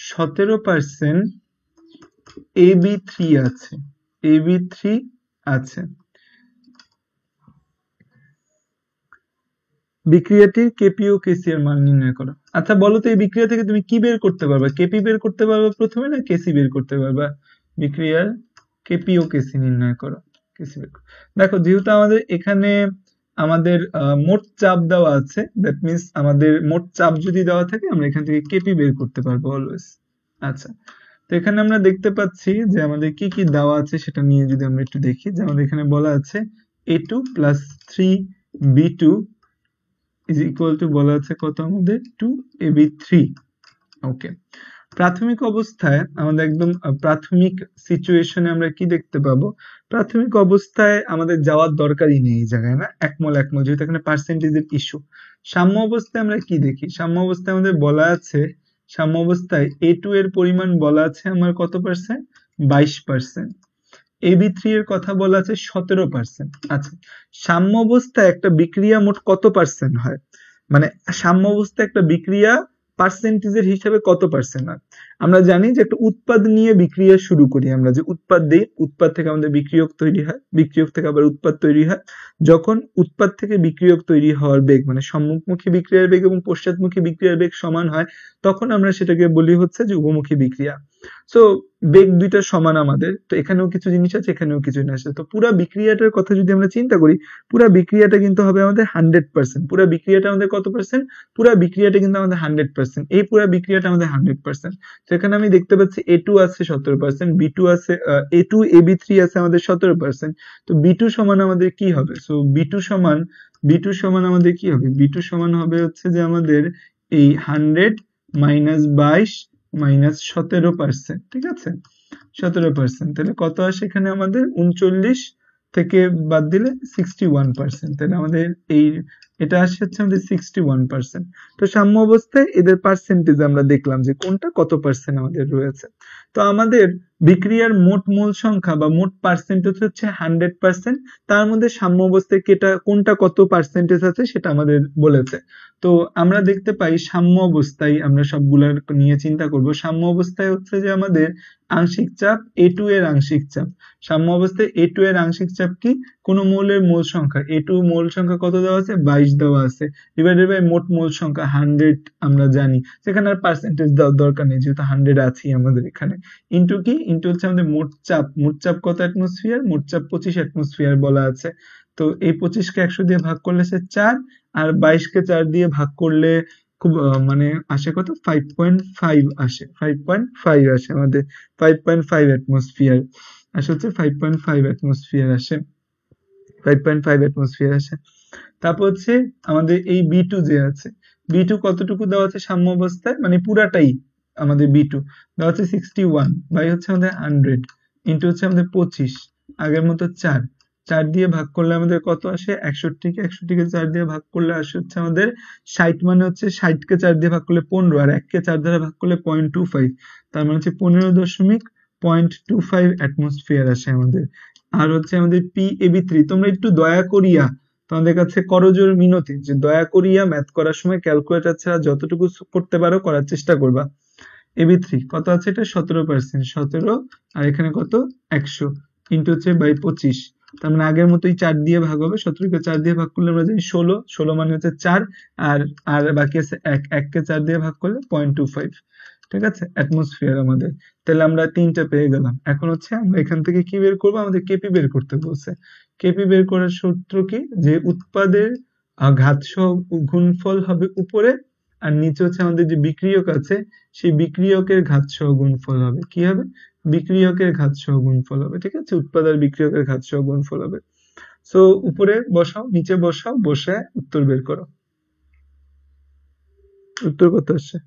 [SPEAKER 1] 17% AB3 আছে, AB3 আছে। বিক্রিয়াটির কেপি ও কেসি এর মান নির্ণয় করো। আচ্ছা বলো তো এই বিক্রিয়া থেকে তুমি কি বের করতে পারবা? কেপি বের করতে পারবা প্রথমে না কেসি বের করতে পারবা? বিক্রিয়ার কেপি ও কেসি নির্ণয় করো। কেসি বের করো। দেখো যেহেতু আমাদের এখানে আমাদের মোট চাপ দেওয়া আছে, দ্যাট মিন্স আমাদের মোট চাপ যদি দেওয়া থাকে আমরা এখান থেকে কেপি বের করতে পারবো অলওয়েজ। আচ্ছা, তো এখানে আমরা দেখতে পাচ্ছি যে আমাদের কি কি দেওয়া আছে সেটা নিয়ে যদি আমরা একটু দেখি, যে আমাদের এখানে বলা আছে A2 plus 3B2 is equal to বলা আছে কত আমাদের 2AB3। ওকে, প্রাথমিক অবস্থায় আমাদের একদম প্রাথমিক সিচুয়েশনে আমরা কি দেখতে পাবো? প্রাথমিক অবস্থায় আমাদের যাওয়ার দরকারই নেই এই জায়গায়, না? একমল যেহেতু এখানে পার্সেন্টেজের ইস্যু। সাম্য অবস্থায় আমরা কি দেখি? সাম্য অবস্থায় আমাদের বলা আছে, সাম্য অবস্থায় A2 এর পরিমাণ বলা আছে আমার কত পার্সেন্ট? 22%। AB3 এর কথা বলা আছে 17%। আচ্ছা, সাম্য অবস্থায় একটা বিক্রিয়া মোট কত পার্সেন্ট হয়? মানে সাম্য অবস্থায় একটা বিক্রিয়া পার্সেন্টেজের হিসাবে কত পার্সেন্ট হয়? আমরা জানি যে একটা উৎপাদ নিয়ে বিক্রিয়া শুরু করি, আমরা যে উৎপাদ দিই, উৎপাদ থেকে আমাদের বিক্রিয়ক তৈরি হয়, বিক্রিয়ক থেকে আবার উৎপাদ তৈরি হয়। যখন উৎপাদ থেকে বিক্রিয়ক তৈরি হওয়ার বেগ মানে সম্মুখমুখী বিক্রিয়ার বেগ এবং পশ্চাৎমুখী বিক্রিয়ার বেগ সমান হয়, তখন আমরা সেটাকে বলি হচ্ছে যে উভমুখী বিক্রিয়া। সো বেগ দুইটা সমান আমাদের, তো এখানেও কিছু জিনিস আছে, এখানেও কিছু জিনিস আছে। তো পুরা বিক্রিয়াটার কথা যদি আমরা চিন্তা করি, পুরা বিক্রিয়াটা কিন্তু হবে আমাদের 100%। পুরা বিক্রিয়াটা আমাদের কত পার্সেন্ট? পুরা বিক্রিয়াটা কিন্তু আমাদের 100%। এই পুরা বিক্রিয়াটা আমাদের 100%। তো এখানে আমি দেখতে পাচ্ছি A2 আছে 17%, B2 আছে A2 AB3 আছে আমাদের 17%। তো B2 সমান আমাদের কি হবে? সো B2 সমান আমাদের কি হবে? B2 সমান হবে হচ্ছে যে আমাদের এই 100 মাইনাস 22 মাইনাস 17%, ঠিক আছে? 17%, তাহলে কত আসে এখানে আমাদের? 39 থেকে বাদ দিলে 61%, তাহলে আমাদের এই এটা আসে হচ্ছে আমাদের 61%। তো সাম্য অবস্থায় এদের পার্সেন্টেজ আমরা দেখলাম যে কোনটা কত পার্সেন্ট আমাদের রয়েছে। তো আমাদের বিক্রিয়ার মোট মোল সংখ্যা বা মোট পার্সেন্টেজ হচ্ছে 100%। তার মধ্যে সাম্য অবস্থায় কোনটা কত পার্সেন্টেজ আছে সেটা আমাদের বলেছে। তো আমরা দেখতে পাই সাম্য অবস্থায় আমরা সবগুলা নিয়ে চিন্তা করব। সাম্য অবস্থায় হচ্ছে যে আমাদের আংশিক চাপ A2 এর আংশিক চাপ, সাম্য অবস্থায় A2 এর আংশিক চাপ কি? কোন মৌলের মোল সংখ্যা, A2 মোল সংখ্যা কত দেওয়া আছে? 22 দেওয়া আছে, ডিভাইডেড বাই মোট মোল সংখ্যা 100 আমরা জানি, সেখানে আর পার্সেন্টেজ দেওয়ার দরকার নেই যেহেতু 100 আছেই আমাদের এখানে। ইন্টু কি? ইন্টু হচ্ছে আমাদের মোট চাপ। মোট চাপ কত অ্যাটমসফিয়ার? মোট চাপ 25 অ্যাটমসফিয়ার বলা আছে। তো এই 25 কে 100 দিয়ে ভাগ করলে সে 4, আর 22 কে 4 দিয়ে ভাগ করলে খুব মানে আসে কত? 5.5 আসে, 5.5 আসে আমাদের, 5.5 অ্যাটমসফিয়ার আসে, হচ্ছে 5.5 অ্যাটমসফিয়ার আসে, 5.5 অ্যাটমসফিয়ার আসে। তারপর হচ্ছে আমাদের এই B2 যে আছে, B2 কতটুকু দেওয়া আছে সাম্য অবস্থায়? মানে পুরাটাই আমাদের B2 দেওয়া আছে 61 বাই হচ্ছে আমাদের 100 ইন্টু হচ্ছে আমাদের 25, আগের মতো 4 দিয়ে ভাগ করলে আমাদের কত আসে? 61 কে 4 দিয়ে ভাগ করলে আসে হচ্ছে আমাদের 60, মানে হচ্ছে 60 কে 4 দিয়ে ভাগ করলে 15, আর 1 কে 4 দ্বারা ভাগ করলে 0.25, তার মানে হচ্ছে 15.25 অ্যাটমসফিয়ার আসে আমাদের। আর হচ্ছে আমাদের PAB3, তোমরা একটু দয়া করিয়া তোমাদের কাছে করজোর মিনতি যে দয়া করিয়া ম্যাথ করার সময় ক্যালকুলেটর ছাড়া যতটুকু করতে পারো করার চেষ্টা করবা। AB3 কত আছে? এটা 17%, 17 আর এখানে কত? 100 ইন্টু হচ্ছে বাই 25, তার মানে আগের মতোই 4 দিয়ে ভাগ হবে। 17 কে 4 দিয়ে ভাগ করলে আমরা জানি 16 মানে হচ্ছে 4, আর আর বাকি আছে 1 কে 4 দিয়ে ভাগ করলে 0.25, ঠিক আছে? অ্যাটমসফিয়ার আমাদের। তাহলে আমরা 3টা পেয়ে গেলাম। এখন হচ্ছে আমরা এখান থেকে কি বের করবো? আমাদের কেপি বের করতে বলছে। কেপি বের করার সূত্র কি? যে উৎপাদের ঘাতসহ গুণফল হবে উপরে, আর নিচে হচ্ছে আমাদের যে বিক্রিয়ক আছে সেই বিক্রিয়কের ঘাতসহ গুণফল হবে। কি হবে? বিক্রিয়কের ঘাতসহ গুণফল হবে, ঠিক আছে? উৎপাদ আর বিক্রিয়কের ঘাতসহ গুণফল হবে। সো উপরে বসাও, নিচে বসাও, বসে উত্তর বের করো। উত্তর কত আসছে?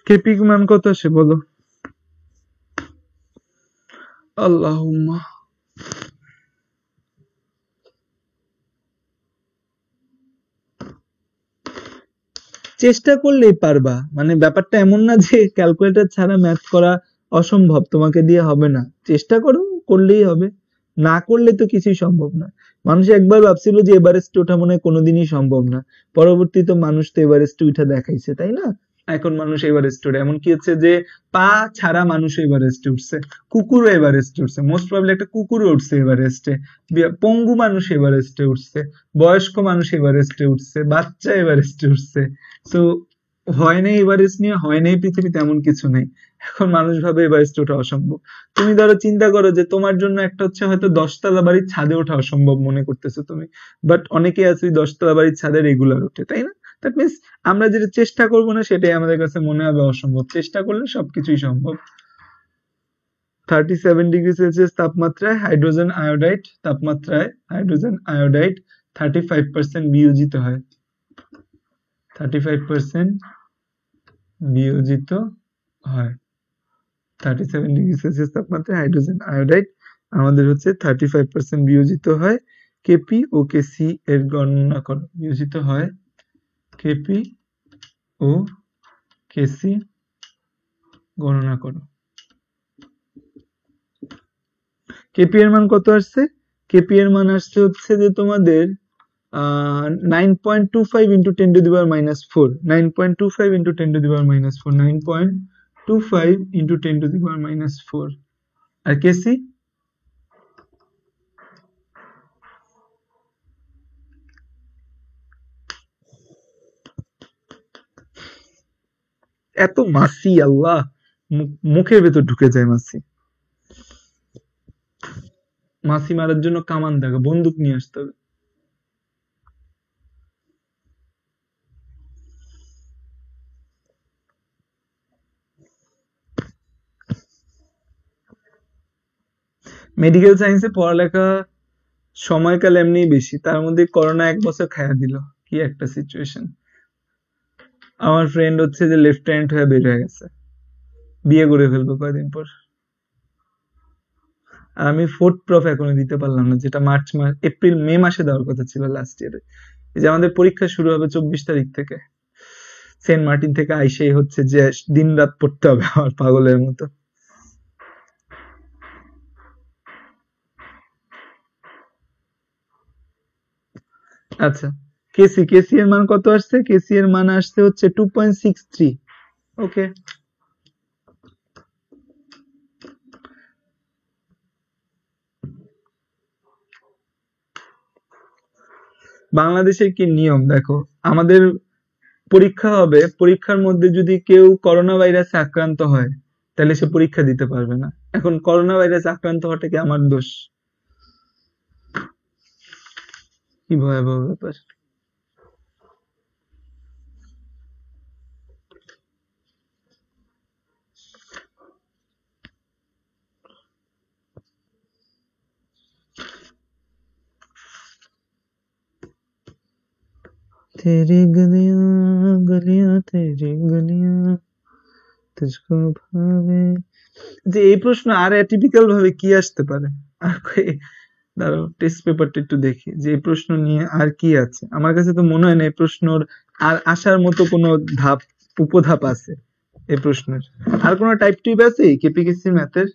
[SPEAKER 1] কেপি মান কত আসে বলো? আল্লাহুম্মা। চেষ্টা করলেই পারবা, মানে ব্যাপারটা এমন না যে ক্যালকুলেটর ছাড়া ম্যাথ করা অসম্ভব, তোমাকে দিয়ে হবে না। চেষ্টা করো, করলেই হবে, না করলে তো কিছুই সম্ভব না। মানুষ একবার ভাবছিল যে এভারেস্ট ওঠা মনে হয় কোনোদিনই সম্ভব না, পরবর্তীতে মানুষ তো এভারেস্ট উঠা দেখাইছে, তাই না? এখন মানুষ এভারেস্ট ওঠে, এমন কি হচ্ছে যে পা ছাড়া মানুষ এভারেস্টে উঠছে, কুকুরও এভারেস্টে উঠছে, মোস্ট প্রবাবলি একটা কুকুরও উঠছে এভারেস্টে, পঙ্গু মানুষ এভারেস্টে উঠছে, বয়স্ক মানুষ এভারেস্টে উঠছে, বাচ্চা এভারেস্টে উঠছে। তো হয় নাই এভারেস্ট নিয়ে, হয় নাই পৃথিবীতে এমন কিছু নেই। এখন মানুষ ভাবে এভারেস্ট ওঠা অসম্ভব। তুমি ধরো চিন্তা করো যে তোমার জন্য একটা হচ্ছে হয়তো 10তলা বাড়ির ছাদে ওঠা অসম্ভব মনে করতেছো তুমি, বাট অনেকে আছে 10তলা বাড়ির ছাদে রেগুলার ওঠে, তাই না? দ্যাট মিনস আমরা যেটা চেষ্টা করবো না সেটাই আমাদের কাছে মনে হবে অসম্ভব, চেষ্টা করলে সবকিছুই সম্ভব। 37°C তাপমাত্রায় হাইড্রোজেন আয়োডাইড 35% বিয়োজিত হয়। 35% বিয়োজিত হয় 37°C তাপমাত্রায় হাইড্রোজেন আয়োডাইড আমাদের হচ্ছে 35% বিয়োজিত হয়। কেপি ও কেসি এর গণনা করো। বিয়োজিত হয় কেপি ও কেসি গণনা করো। কেপি এর মান কত আসছে? কেপি এর মান আসছে হচ্ছে যে তোমাদের 9.25 into 10 to the power minus 4 9.25 into 10 to the power minus 4 9.25 into 10 to the power minus 4 আর কেসি এত মাসি আল্লাহ মুখের ভেতর ঢুকে যায় মাসি মাসি মারার জন্য কামান দেখা বন্দুক নিয়ে আসতে হবে মেডিকেল সায়েন্সে পড়ালেখা সময়কাল এমনি বেশি তার মধ্যে করোনা 1 বছর খায়া দিল কি একটা সিচুয়েশন আমার ফ্রেন্ড হচ্ছে যে লেফটেন্যান্ট হয়ে বের হয়ে গেছে বিয়ে করে ফেলবো কয়েকদিন পর আর আমি 4th প্রফ এখনো দিতে পারলাম না যেটা এপ্রিল মে মাসে দেওয়ার কথা ছিল লাস্ট ইয়ারে এই যে আমাদের পরীক্ষা শুরু হবে 24 তারিখ থেকে সেন্ট মার্টিন থেকে আইসেই হচ্ছে যে দিন রাত পড়তে হবে আমার পাগলের মতো আচ্ছা কেসি এর মান কত আসছে কেসি এর মান আসছে হচ্ছে 2.63 ওকে বাংলাদেশের কি নিয়ম দেখো আমাদের পরীক্ষা হবে পরীক্ষার মধ্যে যদি কেউ করোনা ভাইরাসে আক্রান্ত হয় তাহলে সে পরীক্ষা দিতে পারবে না এখন করোনা ভাইরাস আক্রান্ত হওয়াটা কি আমার দোষ কি ভয়াবহ ব্যাপার तेरी गलियां गलियां तेरी गलियां तुझको भावे যে এই প্রশ্ন আর অ্যাটিপিক্যাল ভাবে কি আসতে পারে আর দাঁড়াও টেস্ট পেপারটা একটু দেখি যে এই প্রশ্ন নিয়ে আর কি আছে আমার কাছে তো মনে হয় না এই প্রশ্নর আর আসার মতো কোনো ধাপ উপধাপ আছে এই প্রশ্নের আর কোনো টাইপ টিপ আছে কেপিকেসি ম্যাথের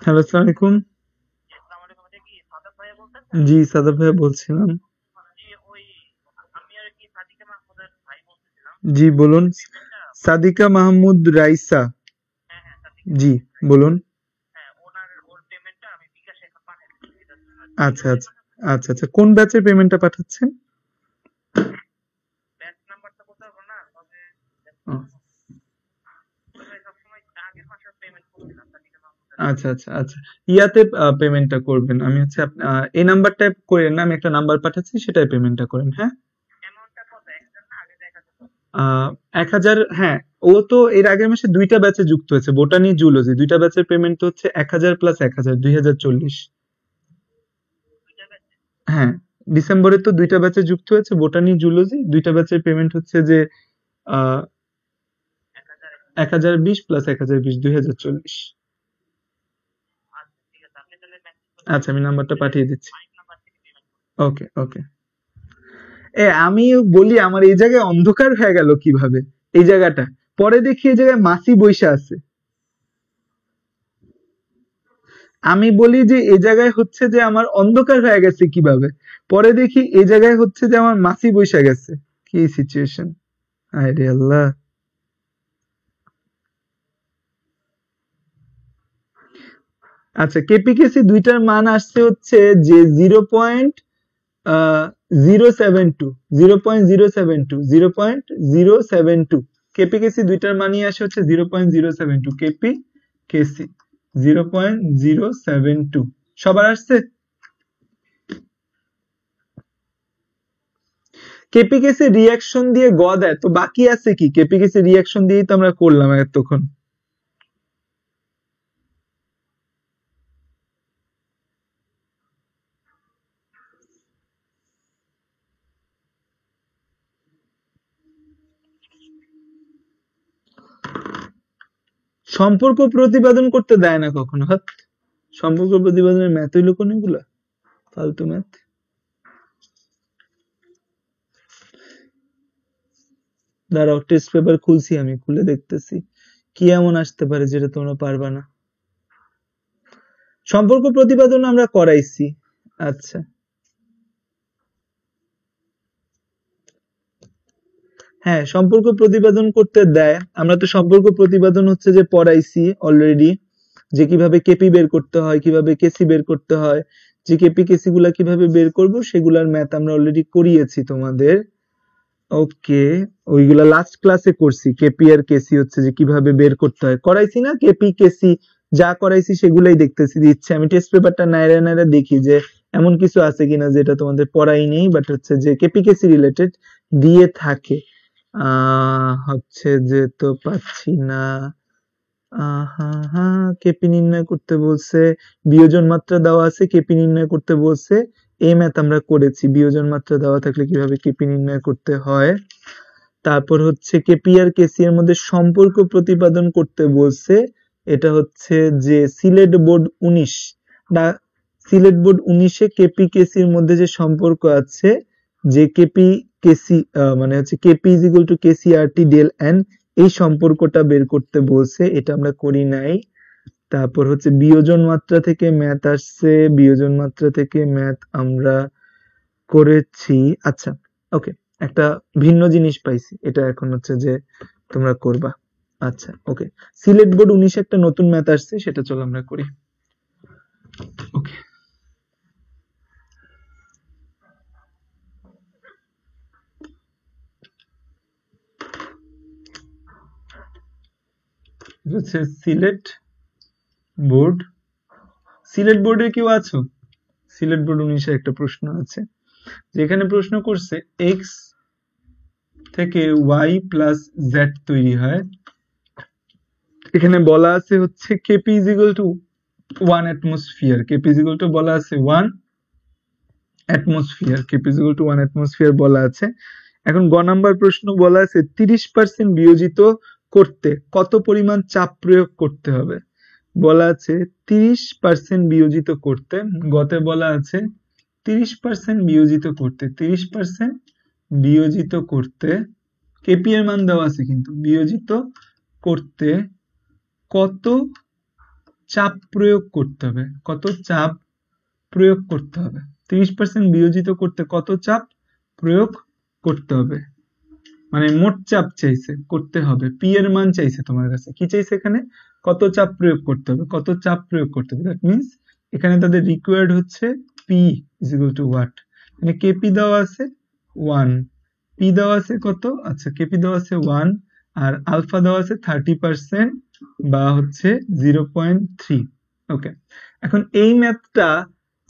[SPEAKER 1] হ্যালো আসসালামু আলাইকুম জি সাদাব ভাইয়া বলছিলাম জি বলুন সাদিকা মাহমুদ রাইসা জি বলুন আচ্ছা আচ্ছা আচ্ছা আচ্ছা কোন ব্যাচের পেমেন্টটা পাঠাচ্ছেন আচ্ছা আচ্ছা আচ্ছা ইয়াতে পেমেন্টটা করবেন আমি হচ্ছে এই নাম্বারটা করেন না আমি একটা নাম্বার পাঠাচ্ছি সেটাই পেমেন্টটা করেন হ্যাঁ 1000 হ্যাঁ ও তো এর আগের মাসে 2টা ব্যাচে যুক্ত হয়েছে বোটানি জুলজি 2টা ব্যাচের পেমেন্ট হচ্ছে 1000 প্লাস 1000 2040 হ্যাঁ ডিসেম্বরে তো 2টা ব্যাচে যুক্ত হয়েছে বোটানি জুলজি 2টা ব্যাচের পেমেন্ট হচ্ছে যে 1020 প্লাস 1020 2040 আচ্ছা আমি নাম্বারটা পাঠিয়ে দিচ্ছি ওকে ওকে আমি বলি আমার এই জায়গায় অন্ধকার হয়ে গেল কিভাবে, এই জায়গাটা পরে দেখি এই জায়গায় মাসি বইসা আছে। আমি বলি যে এই জায়গায় হচ্ছে যে আমার অন্ধকার হয়ে গেছে কিভাবে, পরে দেখি এই জায়গায় হচ্ছে যে আমার মাসি বইসা গেছে। কি সিচুয়েশন, আরে আল্লাহ। আচ্ছা, কেপিকেসি দুইটার মান আসছে হচ্ছে যে 0.072 কেপিকেসি দুইটার মানই আসে হচ্ছে 0.072 কেপিকেসি 0.072 সবার আসছে। কেপিকেসি রিয়াকশন দিয়ে গ দেয়, তো বাকি আছে কি? কেপিকেসি রিয়াকশন দিয়েই তো আমরা করলাম এতক্ষণ। সম্পর্ক প্রতিপাদন করতে দেয় না কখনো। হাত, সম্পর্ক প্রতিপাদনের ম্যাথ হইলো কোন এগুলা ফালতু ম্যাথ। দাঁড়াও, টেস্ট পেপার খুলছি, আমি খুলে দেখতেছি কি এমন আসতে পারে যেটা তোমরা পারবা না। সম্পর্ক প্রতিপাদন আমরা করাইছি। আচ্ছা, হ্যাঁ, সম্পর্ক প্রতিপাদন করতে দেয়। আমরা তো সম্পর্ক প্রতিপাদন হচ্ছে যে পড়াইছি অলরেডি, যে কিভাবে কেপি বের করতে হয়, কিভাবে কেসি বের করতে হয়, যে কেপি কেসি গুলা কিভাবে বের করব সেগুলার ম্যাথ আমরা অলরেডি করিয়েছি তোমাদের। ওকে, ওইগুলা লাস্ট ক্লাসে করছি। কেপি আর কেসি হচ্ছে যে কিভাবে বের করতে হয় করাইছি না? কেপি কেসি যা করাইছি সেগুলাই দেখতেছি দিচ্ছে। আমি টেস্ট পেপারটা নাইরা নাইরা দেখি যে এমন কিছু আছে কিনা যেটা তোমাদের পড়াই নেই, বাট হচ্ছে যে কেপি কেসি রিলেটেড দিয়ে থাকে। হচ্ছে যে তো পাচ্ছি না। কেপি নির্ণয় করতে বলছে, বিয়োজন মাত্রা দেওয়া আছে, কেপি নির্ণয় করতে বলছে। এই ম্যাথ আমরা করেছি, বিয়োজন মাত্রা দেওয়া থাকলে কিভাবে কেপি নির্ণয় করতে হয়। তারপর হচ্ছে কেপি আর কেসি এর মধ্যে সম্পর্ক প্রতিপাদন করতে বলছে। এটা হচ্ছে যে সিলেট বোর্ড 19 না, সিলেট বোর্ড 19-এ কেপি কেসির মধ্যে যে সম্পর্ক আছে, যে কেপি কেসি মানে হচ্ছে KP is equal to KC R T del n, এই সম্পর্কটা বের করতে বলছে। এটা আমরা করি নাই। তারপর হচ্ছে বিয়োজন মাত্রা থেকে ম্যাথ আসছে, বিয়োজন মাত্রা থেকে ম্যাথ আমরা করেছি। আচ্ছা, ওকে, একটা ভিন্ন জিনিস পাইছি, এটা এখন হচ্ছে যে তোমরা করবা। আচ্ছা, ওকে, সিলেট বোর্ড 19 একটা নতুন ম্যাথ আসছে, সেটা চলো আমরা করি। ওকে, হচ্ছে সিলেট বোর্ড। সিলেট বোর্ডে কেউ আছো? সিলেট বোর্ড 19-এ একটা প্রশ্ন আছে, যেখানে প্রশ্ন করছে এক্স থেকে ওয়াই প্লাস জেড তৈরি হয়। এখানে বলা আছে হচ্ছে KP is equal two 1 atmosphere. KP is equal to বলা আছে 1 atmosphere. KP is equal two 1 atmosphere বলা আছে। এখন গ নাম্বার প্রশ্ন বলা আছে 30% বিয়োজিত করতে কত পরিমাণ চাপ প্রয়োগ করতে হবে। বলা আছে 30% বিয়োজিত করতে, গতে বলা আছে 30% বিয়োজিত করতে, 30% বিয়োজিত করতে কেপি এর মান দেওয়া আছে, কিন্তু বিয়োজিত করতে কত চাপ প্রয়োগ করতে হবে, কত চাপ প্রয়োগ করতে হবে। 30% বিয়োজিত করতে কত চাপ প্রয়োগ করতে হবে, মানে মোট চাপ চাইছে, করতে হবে। পি এর মান চাইছে তোমার কাছে, কি চাইছে এখানে? কত চাপ প্রয়োগ করতে হবে, কত চাপ প্রয়োগ করতে হবে। দ্যাট মিন্স এখানে তাদের রিকোয়ার্ড হচ্ছে P is equal two what. মানে কেপি দেওয়া আছে 1, পি দেওয়া আছে কত? আচ্ছা, কেপি দেওয়া আছে 1 আর আলফা দেওয়া আছে 30% বা হচ্ছে 0.3। ওকে, এখন এই ম্যাথটা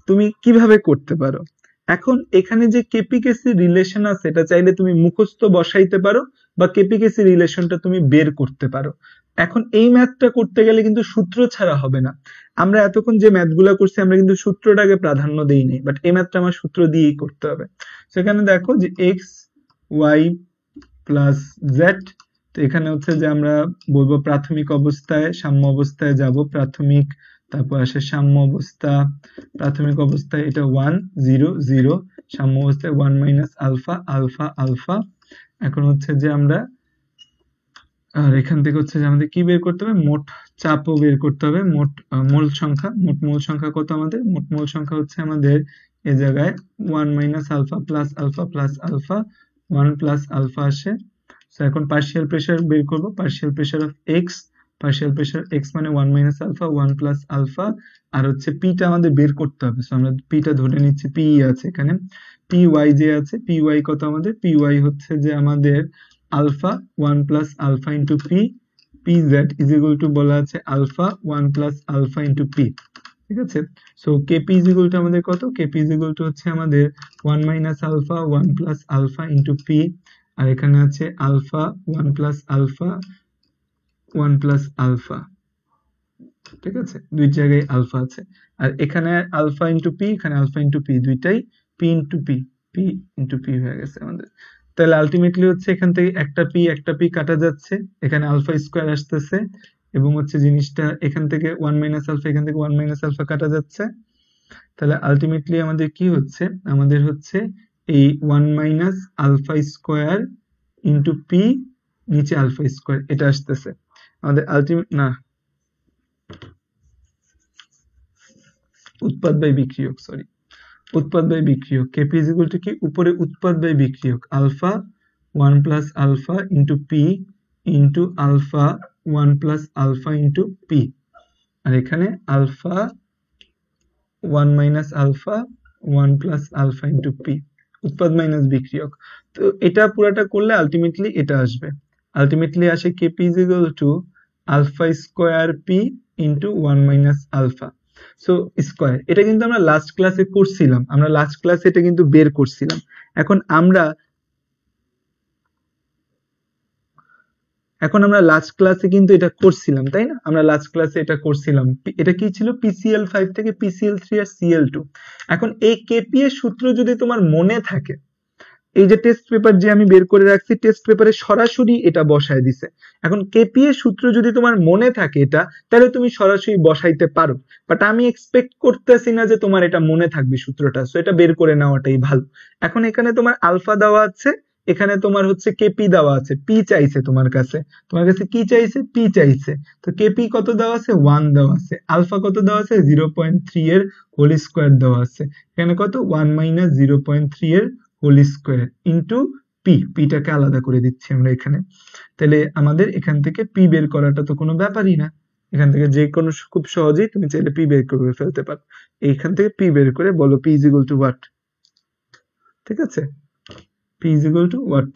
[SPEAKER 1] তুমি কিভাবে করতে পারো? এখন এখানে যে কেপি কেসি রিলেশন আছে, এটা চাইলে তুমি মুখস্থ বসাইতে পারো বা কেপি কেসি রিলেশনটা তুমি বের করতে পারো। এখন এই ম্যাথটা করতে গেলে কিন্তু সূত্র ছাড়া হবে না। আমরা এতক্ষণ যে ম্যাথগুলো করছি আমরা কিন্তু সূত্রটাকে প্রাধান্য দেই নাই, বাট এই ম্যাথটা আমার সূত্র দিয়েই করতে হবে। সেখানে দেখো যে এক্স ওয়াই প্লাস জেড, তো এখানে হচ্ছে যে আমরা বলবো প্রাথমিক অবস্থায় সাম্য অবস্থায় যাব, প্রাথমিক, তারপর আসে সাম্য অবস্থা, প্রাথমিক অবস্থায় এটা 1 0 0, সাম্য অবস্থায় 1 মাইনাস আলফা আলফা আলফা। এখন হচ্ছে যে আমরা আর এখান থেকে হচ্ছে যে আমাদের কি বের করতে হবে, মোট চাপও বের করতে হবে, মোট মোল সংখ্যা। মোট মোল সংখ্যা কত আমাদের, মোট মোল সংখ্যা হচ্ছে আমাদের এ জায়গায় 1 minus alpha plus alpha plus alpha 1 plus alpha আসে। সো এখন পার্শিয়াল প্রেসার বের করব, partial pressure of X, partial pressure X মানে 1 মাইনাস আলফা 1 প্লাস আলফা। আর হচ্ছে পিটা আমাদের বের করতে হবে, সো আমরা পিটা ধরে নিচ্ছি, পি আছে এখানে, পি ওয়াই যে আছে, পি ওয়াই কত আমাদের, পি ওয়াই হচ্ছে যে আমাদের alpha 1 plus alpha into P, P Z is equal to বলা আছে alpha 1 plus alpha into P. ঠিক আছে, so KP is equal to আমাদের কত, কেপি ইজ ইকুয়াল টু হচ্ছে আমাদের 1 minus alpha 1 plus alpha into P, আর এখানে আছে alpha 1 plus alpha 1 plus alpha. ঠিক আছে, দুই জায়গায় আলফা আছে, আর এখানে আলফা ইন্টু পি, এখানে আলফা ইন্টু পি, দুইটাই P into P, P into P হয়ে গেছে আমাদের। তাহলে আলটিমেটলি হচ্ছে এখান থেকে একটা পি কাটা যাচ্ছে, এখানে আলফা স্কোয়ার আসতেছে, এবং হচ্ছে জিনিসটা এখান থেকে 1 মাইনাস আলফা, এখান থেকে 1 মাইনাস আলফা কাটা যাচ্ছে। তাহলে আলটিমেটলি আমাদের কি হচ্ছে, আমাদের হচ্ছে এই 1 minus alpha square into P নিচে আলফা স্কোয়ার, এটা আসতেছে আমাদের আলটিমেট, না উৎপাদ বাই বিক্রিয়ক, সরি উৎপাদ বাই বিক্রিয়ক, কেপি ইজ ইকুয়াল টু কি, উপরে উৎপাদ বাই বিক্রিয়ক alpha 1 plus alpha into P into alpha 1 plus alpha into P, আর এখানে alpha 1 minus alpha 1 plus alpha into P, উৎপাদ মাইনাস বিক্রিয়ক। তো এটা পুরাটা করলে আলটিমেটলি এটা আসবে, আলটিমেটলি আসে KP is equal to alpha square P into 1 minus alpha, so square. এটা কিন্তু আমরা লাস্ট ক্লাসে করছিলাম, আমরা লাস্ট ক্লাসে এটা কিন্তু বের করছিলাম। এখন আমরা লাস্ট ক্লাসে কিন্তু এটা করছিলাম, তাই না, আমরা লাস্ট ক্লাসে এটা করছিলাম। এটা কি ছিল, পিসিএল 5 থেকে পিসিএল 3 আর সিএল 2। এখন এই কেপি এর সূত্র যদি তোমার মনে থাকে, এই যে টেস্ট পেপার যে আমি বের করে রাখছি, টেস্ট পেপারে সরাসরি এটা বসায় দিছে। এখন কেপি এর সূত্র যদি তোমার মনে থাকে এটা, তাহলে তুমি সরাসরি বসাইতে পারো, বাট আমি এক্সপেক্ট করতেছি না যে তোমার এটা মনে থাকবে সূত্রটা, সো এটা বের করে নেওয়াটাই ভালো। এখন এখানে তোমার আলফা দেওয়া আছে, এখানে তোমার হচ্ছে কেপি দেওয়া আছে, পি চাইছে তোমার কাছে কি চাইছে, পি চাইছে। তো কেপি কত দেওয়া আছে, 1 দেওয়া আছে, আলফা কত দেওয়া আছে, 0.3 এর হোল স্কোয়ার দেওয়া আছে, এখানে কত 1 মাইনাস 0.3 এর হোল স্কোয়ার ইন্টু পি, পিটাকে আলাদা করে দিচ্ছি আমরা এখানে। তাহলে আমাদের এখান থেকে পি বের করাটা তো কোনো ব্যাপারই না, এখান থেকে যে কোনো খুব সহজেই তুমি চাইলে পি বের করে ফেলতে পারো। এইখান থেকে পি বের করে বলো P is equal two what. ঠিক আছে, P is equal two what,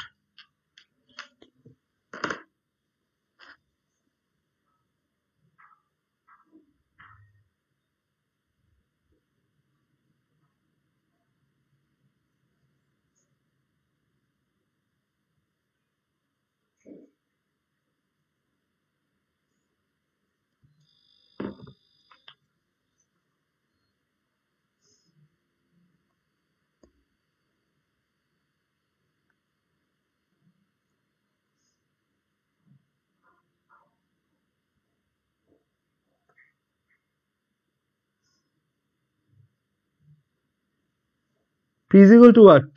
[SPEAKER 1] P is equal two what.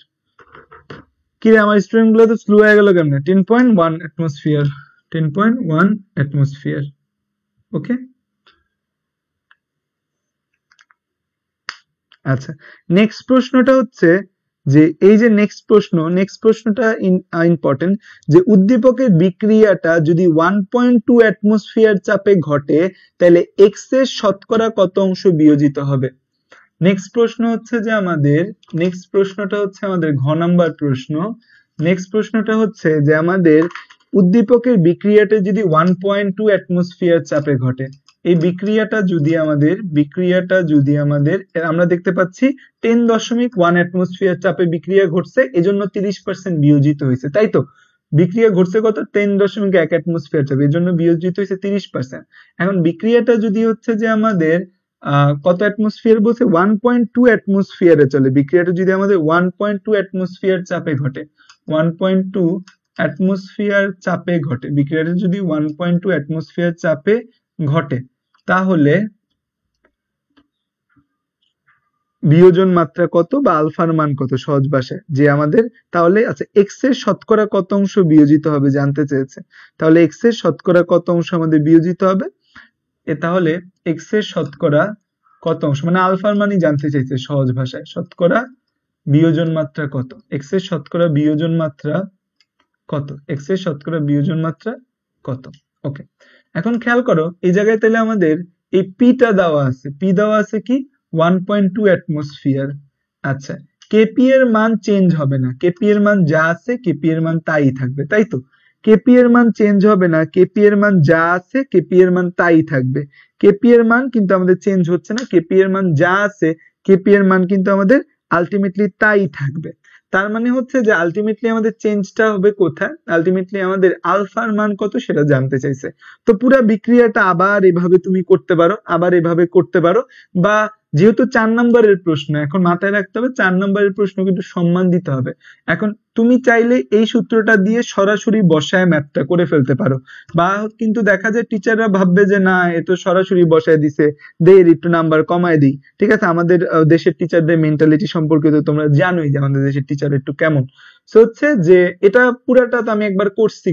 [SPEAKER 1] কি রে আমার স্টুডেন্ট গুলো তো স্লো হয়ে গেল কেমনে, 10.1 অ্যাটমসফিয়ার, 10.1 অ্যাটমসফিয়ার। ওকে, আচ্ছা নেক্সট প্রশ্নটা হচ্ছে যে এই যে নেক্সট প্রশ্নটা ইম্পর্টেন্ট, যে উদ্দীপকের বিক্রিয়াটা যদি 1.2 অ্যাটমসফিয়ার চাপে ঘটে, তাহলে এক্স এর শতকরা কত অংশ বিয়োজিত হবে। নেক্সট প্রশ্ন হচ্ছে যে আমাদের, নেক্সট প্রশ্নটা হচ্ছে আমাদের ঘ নাম্বার প্রশ্ন। নেক্সট প্রশ্নটা হচ্ছে যে আমাদের উদ্দীপকের বিক্রিয়াটা যদি 1.2 অ্যাটমসফিয়ার চাপে ঘটে, এই বিক্রিয়াটা যদি আমাদের আমরা দেখতে পাচ্ছি 10.1 অ্যাটমসফিয়ার চাপে বিক্রিয়া ঘটছে, এজন্য 30% বিয়োজিত হয়েছে, তাই তো। বিক্রিয়া ঘটছে কত, 10.1 অ্যাটমসফিয়ার চাপে, এজন্য বিয়োজিত হয়েছে 30%। এখন বিক্রিয়াটা যদি হচ্ছে যে আমাদের কত অ্যাটমসফিয়ার বলছে, 1.2 অ্যাটমসফিয়ারে চলে, বিক্রিয়াটা যদি আমাদের 1.2 অ্যাটমসফিয়ার চাপে ঘটে, 1.2 অ্যাটমসফিয়ার চাপে ঘটে, বিক্রিয়াটা যদি 1.2 অ্যাটমসফিয়ার চাপে ঘটে, তাহলে বিয়োজন মাত্রা কত বা আলফার মান কত সহজ ভাষায় যে আমাদের তাহলে আচ্ছা এক্স এর শতকরা কত অংশ বিয়োজিত হবে জানতে চেয়েছে তাহলে এক্স এর শতকরা কত অংশ আমাদের বিয়োজিত হবে তাহলে এক্স এর শতকরা কত অংশ মানে আলফার মানই জানতে চাইছে সহজ ভাষায় শতকরা বিয়োজন মাত্রা কত এক্স এর শতকরা বিয়োজন মাত্রা কত এক্স এর শতকরা বিয়োজন মাত্রা কত ওকে এখন খেয়াল করো এই জায়গায় তাহলে আমাদের এই পিটা দেওয়া আছে পি দেওয়া আছে কি 1.2 অ্যাটমসফিয়ার আচ্ছা কেপি এর মান চেঞ্জ হবে না কেপি এর মান যা আছে কেপি এর মান তাই থাকবে তাই তো কেপি এর মান চেঞ্জ হবে না কেপি এর মান যা আছে কেপি এর মান তাই থাকবে কেপি এর মান কিন্তু আমাদের চেঞ্জ হচ্ছে না কেপি এর মান যা আছে কেপি এর মান কিন্তু আমাদের আলটিমেটলি তাই থাকবে তার মানে হচ্ছে যে আলটিমেটলি আমাদের চেঞ্জটা হবে কোথায় আলটিমেটলি আমাদের আলফার মান কত সেটা জানতে চাইছে তো পুরো বিক্রিয়াটা আবার এভাবে তুমি করতে পারো আবার এভাবে করতে পারো বা যেহেতু 4 নম্বরের প্রশ্ন এখন মাথায় রাখতে হবে 4 নম্বরের প্রশ্ন কিন্তু সম্মান দিতে হবে এখন তুমি চাইলে এই সূত্রটা দিয়ে সরাসরি বসায় ম্যাথটা করে ফেলতে পারো বা কিন্তু দেখা যায় টিচাররা ভাববে যে না এ তো সরাসরি বসায় দিছে দে এর একটু নাম্বার কমায় দিই ঠিক আছে আমাদের দেশের টিচারদের মেন্টালিটি সম্পর্কে তো তোমরা জানোই যে আমাদের দেশের টিচার একটু কেমন সো হচ্ছে যে এটা পুরাটা তো আমি একবার করছি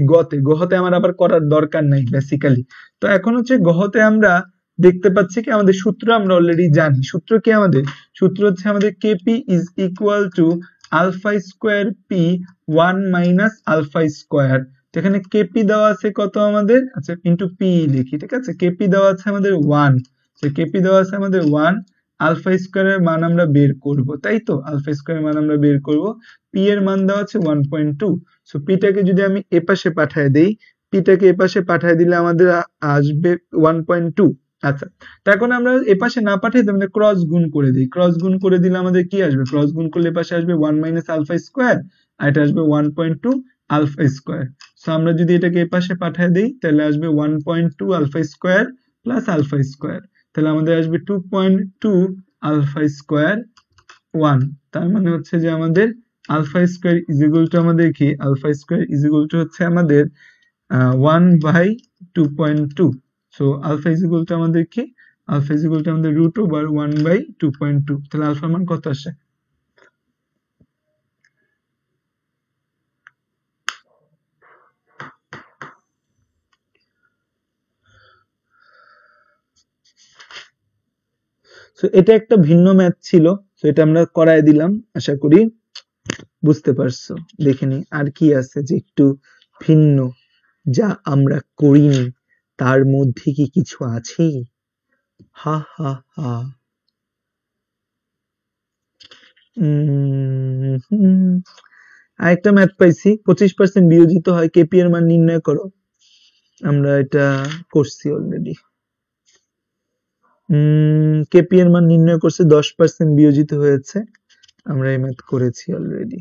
[SPEAKER 1] গহতে আমার আবার করার দরকার নাই বেসিক্যালি তো এখন হচ্ছে গহতে আমরা দেখতে পাচ্ছি কি আমাদের সূত্র আমরা অলরেডি জানি সূত্র কি আমাদের সূত্র হচ্ছে আমাদের KP is equal to alpha square P 1 minus alpha square এখানে কেপি দেওয়া আছে কত আমাদের আচ্ছা ইন্টু পি লিখি ঠিক আছে কেপি দেওয়া আছে আমাদের 1 কেপি দেওয়া আছে আমাদের 1 আলফা স্কোয়ারের মান আমরা বের করব তাই তো আলফা স্কোয়ারের মান আমরা বের করব পি এর মান দেওয়া আছে 1.2 সো পিটাকে যদি আমি এপাশে পাঠিয়ে দেই পিটাকে এপাশে পাঠিয়ে দিলে আমাদের আসবে 1.2 আচ্ছা তো এখন আমরা এপাশে না পাঠিয়ে আমাদের ক্রস গুণ করে দিই ক্রস গুণ করে দিলে আমাদের কি আসবে ক্রস গুণ করলে এপাশে আসবে 1 মাইনাস আলফা স্কোয়ার আর এটা আসবে 1.2 আলফা স্কোয়ার সো আমরা যদি এটাকে এপাশে পাঠিয়ে দিই তাহলে আসবে 1.2 alpha square plus alpha square তাহলে আমাদের আসবে 2.2 আলফা স্কোয়ার 1 তার মানে হচ্ছে যে আমাদের alpha square is equal to আমাদের কি alpha square is equal to হচ্ছে আমাদের 1/2.2 so alpha is equal to আমাদের কি আলফা ইজ ইকুয়াল টু আমাদের রুট ওভার 1/2.2 তাহলে আলফার মান কত আসে সো এটা একটা ভিন্ন ম্যাথ ছিল সো এটা আমরা করায় দিলাম আশা করি বুঝতে পারছো দেখিনি আর কি আছে যে একটু ভিন্ন যা আমরা করিনি তার মধ্যে কি কিছু আছে হা হা হা আরেকটা ম্যাথ পাইছি 25% বিয়োজিত হয় কেপি এর মান নির্ণয় করো আমরা এটা করছি অলরেডি কেপি এর মান নির্ণয় করছে 10% বিয়োজিত হয়েছে আমরা এই ম্যাথ করেছি অলরেডি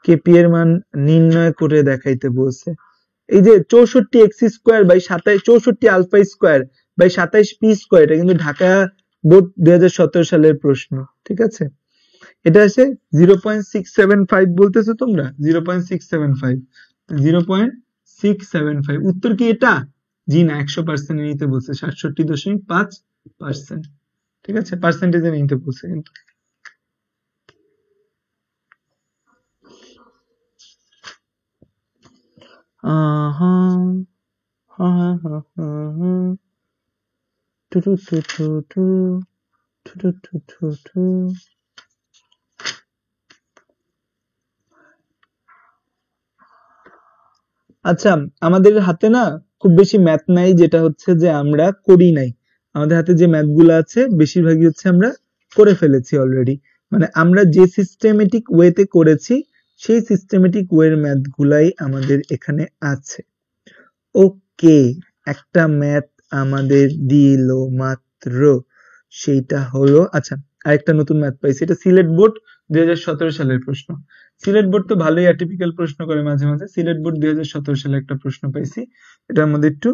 [SPEAKER 1] কেপি এর মান নির্ণয় করে দেখাইতে বলছে এই যে 64 X square by 27 64 alpha square by 27 P square এটা কিন্তু ঢাকা বোর্ড 2017 সালের প্রশ্ন ঠিক আছে এটা আছে 0.675 বলতেছো তোমরা 0.675 0.675 উত্তর কি এটা জি না 100% নিতে বলছে 67.5% ঠিক আছে পার্সেন্টেজে নিতে বলছে কিন্তু আচ্ছা আমাদের হাতে না খুব বেশি ম্যাথ নাই যেটা হচ্ছে যে আমরা করি নাই আমাদের হাতে যে ম্যাথগুলো আছে বেশিরভাগই হচ্ছে আমরা করে ফেলেছি অলরেডি মানে আমরা যে সিস্টেমেটিক ওয়েতে করেছি সেই সিস্টেমেটিক ওয়ের ম্যাথগুলাই আমাদের এখানে আছে ওকে একটা ম্যাথ আমাদের দিল মাত্র সেইটা হলো আচ্ছা আরেকটা নতুন ম্যাথ পাইছি এটা সিলেট বোর্ড 2017 সালের প্রশ্ন সিলেট বোর্ড তো ভালোই অ্যাটিপিক্যাল প্রশ্ন করে মাঝে মাঝে সিলেট বোর্ড 2017 সালে একটা প্রশ্ন পাইছি এটার মধ্যে একটু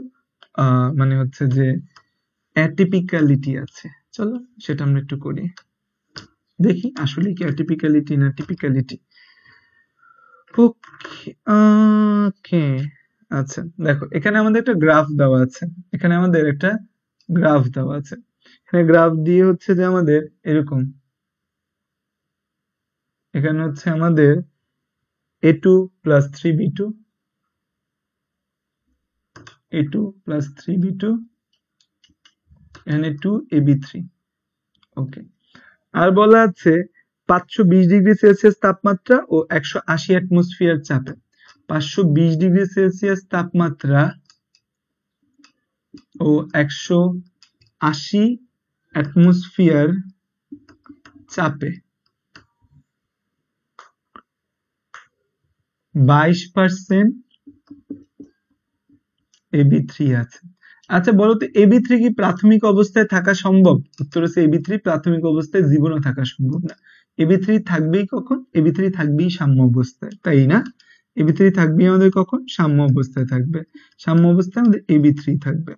[SPEAKER 1] মানে হচ্ছে যে অ্যাটিপিক্যালিটি আছে চলো সেটা আমরা একটু করি দেখি আসলে কি অ্যাটিপিক্যালিটি না টিপিক্যালিটি ওকে আচ্ছা দেখো এখানে আমাদের একটা গ্রাফ দেওয়া আছে এখানে আমাদের একটা গ্রাফ দেওয়া আছে এখানে গ্রাফ দিয়ে হচ্ছে যে আমাদের এরকম, এখানে হচ্ছে আমাদের a2 plus 3b2, a2 plus 3b2, এখানে 2ab3। ওকে, আর বলা আছে 520 ডিগ্রি সেলসিয়াস তাপমাত্রা ও 180 অ্যাটমসফিয়ার চাপে। 520 ডিগ্রি সেলসিয়াস তাপমাত্রা ও 180 অ্যাটমসফিয়ার চাপে 22% ab3 আছে। আচ্ছা বলো তো ab3 কি প্রাথমিক অবস্থায় থাকা সম্ভব? উত্তর হচ্ছে ab3 প্রাথমিক অবস্থায় জীবনও থাকা সম্ভব না। ab3 থাকবেই কখন? ab3 থাকবেই সাম্য অবস্থায়, তাই না? ab3 থাকবেই আমাদের কখন? সাম্য অবস্থায় থাকবে। সাম্য অবস্থায় আমাদের ab3 থাকবে।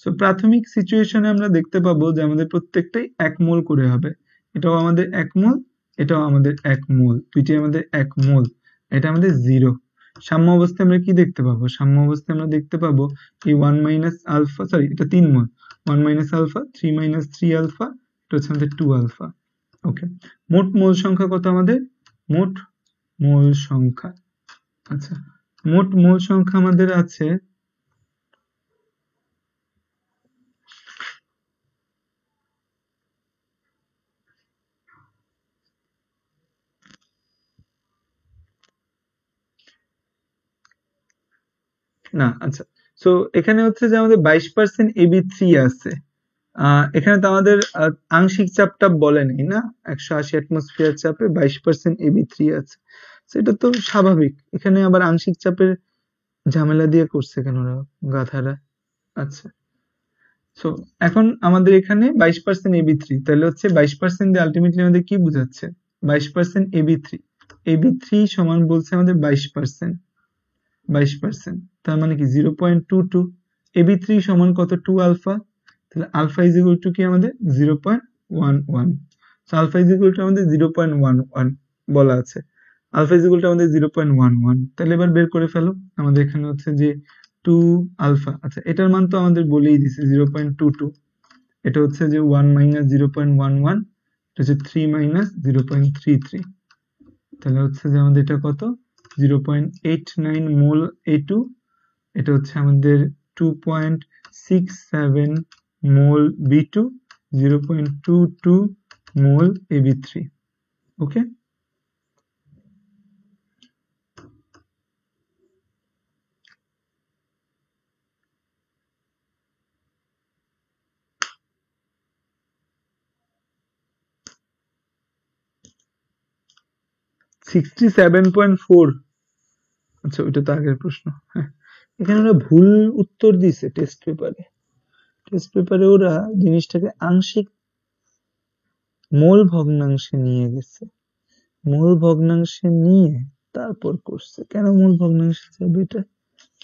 [SPEAKER 1] সো প্রাথমিক সিচুয়েশনে আমরা দেখতে পাবো যে আমাদের প্রত্যেকটাই 1 মোল করে হবে। এটাও আমাদের 1 মোল, এটাও আমাদের 1 মোল, দুইটাই আমাদের 1 মোল, এটা আমাদের 0। সাম্য অবস্থায় আমরা কি দেখতে পাবো? সাম্য অবস্থায় আমরা দেখতে পাবো এই 1 মাইনাস আলফা, সরি এটা 3 মোল, 1 মাইনাস আলফা, 3 মাইনাস 3 আলফা, এটা হচ্ছে আমাদের 2 আলফা। ওকে, মোট মোল সংখ্যা কত আমাদের? মোট মোল সংখ্যা, আচ্ছা মোট মোল সংখ্যা আমাদের আছে না, আচ্ছা সো এখানে হচ্ছে যে আমাদের 22% ab3 আছে। এখানে তো আমাদের আংশিক চাপটা বলে নেই না, 180 অ্যাটমসফিয়ার চাপে 22% ab3 আছে, সেটা তো স্বাভাবিক। এখানে আবার আংশিক চাপের ঝামেলা দিয়ে করছে কেন ওরা, গাধারা। আচ্ছা, সো এখন আমাদের এখানে 22% ab3, তাহলে হচ্ছে 22% দিয়ে আলটিমেটলি আমাদের কি বোঝাচ্ছে? 22% ab3, ab3 সমান বলছে আমাদের 22%, 22%, তার মানে কি 0.22। ab3 সমান কত? 2 আলফা, তাহলে আলফা ইজ ইকুয়াল টু কি আমাদের 0.11। So alpha is equal to আমাদের 0.11 বলা আছে, আলফা ইজ ইকুয়াল টু আমাদের 0.11। তাহলে এবার বের করে ফেলো, আমাদের এখানে হচ্ছে যে 2 আলফা, আচ্ছা এটার মান তো আমাদের বলেই দিছে 0.22, এটা হচ্ছে যে 1 মাইনাস 0.11, এটা হচ্ছে 3 মাইনাস 0.33, তাহলে হচ্ছে যে আমাদের এটা কত? 0.89 মোল a2, এটা হচ্ছে আমাদের 2.67 মোল b2, 0.22 মোল ab3। ওকে, $67.4। আচ্ছা ওইটা তো আগের প্রশ্ন। হ্যাঁ, এখানে ওরা ভুল উত্তর দিছে টেস্ট পেপারে। টেস্ট পেপারে ওরা জিনিসটাকে আংশিক মোল ভগ্নাংশে নিয়ে গেছে, মোল ভগ্নাংশে নিয়ে তারপর করছে। কেন মোল ভগ্নাংশে যাবে এটা?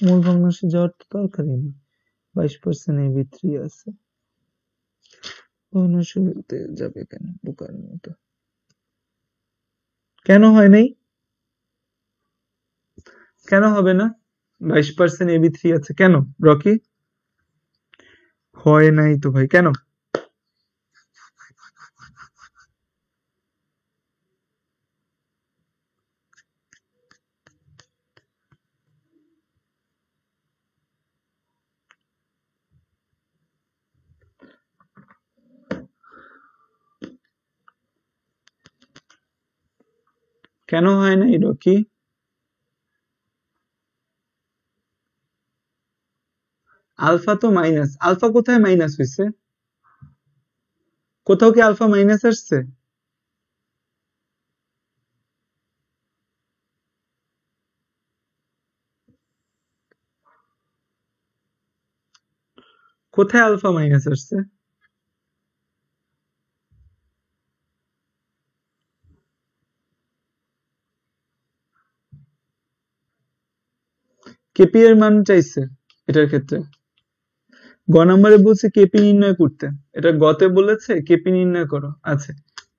[SPEAKER 1] মোল ভগ্নাংশে যাওয়ার তো দরকারই নেই, 22% ab3 আছে, ভগ্নাংশে যাবে কেন বোকার মতো? কেন হয় নাই? কেন হবে না? 22% ab3 আছে কেন রকি? হয় নাই তো ভাই, কেন? কেন হয় নাই রকি? আলফা তো মাইনাস, আলফা কোথায় মাইনাস হয়েছে? কোথাও কি আলফা মাইনাস আসছে? কোথায় আলফা মাইনাস আসছে? কেপি এর মান চাইছে এটার ক্ষেত্রে। গ নম্বরে বলছে কেপি নির্ণয় করতে, এটা গতে বলেছে কেপি নির্ণয় করো। আচ্ছা,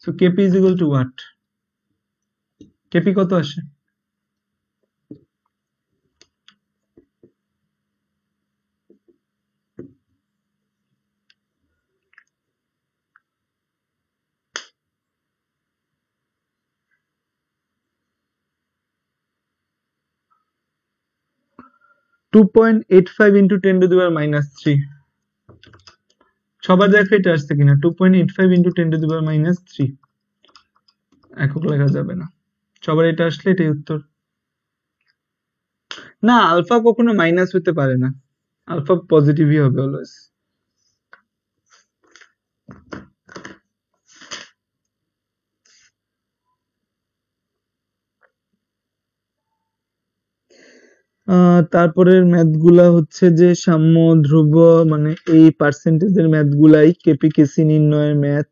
[SPEAKER 1] so KP is equal two what? KP কত আসে? 2.85 into 10 to the power minus 3 সবার দেখো এটা আসছে কিনা 2.85 into 10 to the power minus 3 একক লেখা যাবে না সবার এটা আসলে এটাই উত্তর না আলফা কখনো মাইনাস হতে পারে না আলফা পজিটিভই হবে অলওয়েজ তারপরের ম্যাথগুলা হচ্ছে যে সাম্য ধ্রুব মানে এই পার্সেন্টেজের ম্যাথগুলাই কেপিকেসি নির্ণয়ের ম্যাথ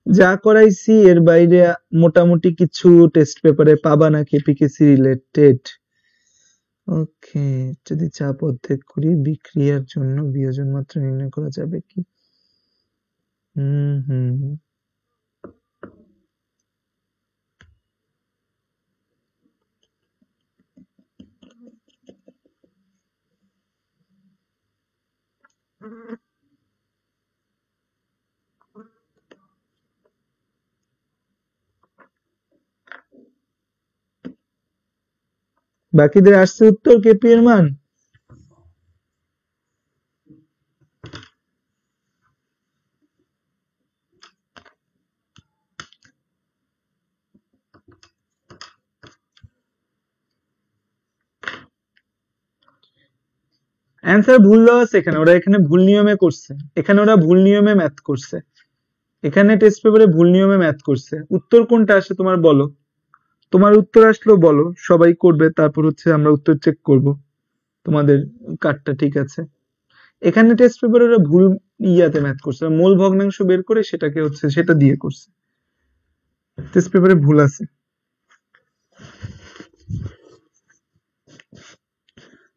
[SPEAKER 1] যা করাইছি এর বাইরে মোটামুটি কিছু টেস্ট পেপারে পাবা না কেপিকেসি রিলেটেড ওকে যদি চাপ অর্ধেক করি বিক্রিয়ার জন্য বিয়োজন মাত্রা নির্ণয় করা যাবে কি হুম বাকিদের আসছে উত্তর কেপি এর মান অ্যান্সার ভুল দেওয়া আছে এখানে ওরা এখানে ভুল নিয়মে করছে এখানে ওরা ভুল নিয়মে ম্যাথ করছে এখানে টেস্ট পেপারে ভুল নিয়মে ম্যাথ করছে উত্তর কোনটা আসে তোমার বলো তোমার উত্তর আসলো বলো সবাই করবে তারপর হচ্ছে আমরা উত্তর চেক করব তোমাদের কাটটা ঠিক আছে এখানে টেস্ট পেপারে ওরা ভুল ইয়াতে ম্যাথ করছে মূল ভগ্নাংশ বের করে সেটাকে হচ্ছে সেটা দিয়ে করছে টেস্ট পেপারে ভুল আছে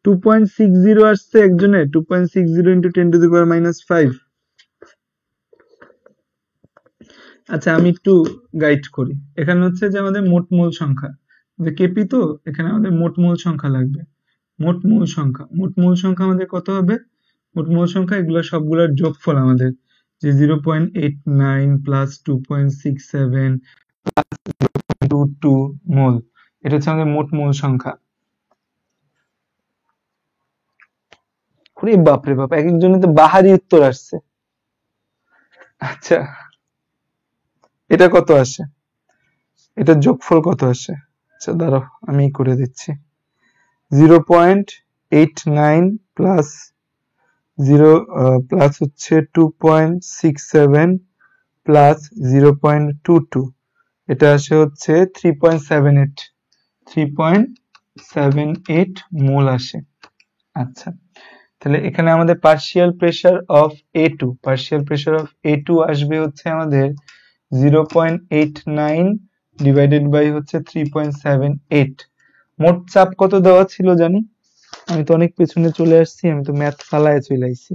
[SPEAKER 1] 2.60 আসছে একজনের 2.60 into 10 to the power minus 5 আচ্ছা আমি একটু গাইড করি এখানে হচ্ছে যে আমাদের মোট মূল সংখ্যা যে কেপি তো এখানে আমাদের মোট মূল সংখ্যা লাগবে মোট মূল সংখ্যা আমাদের কত হবে মোট মূল সংখ্যা এগুলো সবগুলোর যোগফল আমাদের যে 0.89 প্লাস 2.67 প্লাস 0.22 মোল এটা হচ্ছে আমাদের মোট মূল সংখ্যা বাপরে বাপ এক একজনের তো বাহারি উত্তর আসছে আচ্ছা এটা কত আসে এটা যোগফল কত আসে আচ্ছা দাঁড়াও আমি করে দিচ্ছি 0.89 প্লাস 0 প্লাস হচ্ছে 2.67 প্লাস 0.22 এটা আসে হচ্ছে 3.78 মোল আসে আচ্ছা তাহলে এখানে আমাদের পার্শিয়াল প্রেসার অফ A2 আসবে হচ্ছে আমাদের 0.89 ডিভাইডেড বাই হচ্ছে 3.78 মোট চাপ কত দেওয়া ছিল জানি আমি তো অনেক পেছনে চলে আসছি আমি তো ম্যাথ ফালায় চলে আসছি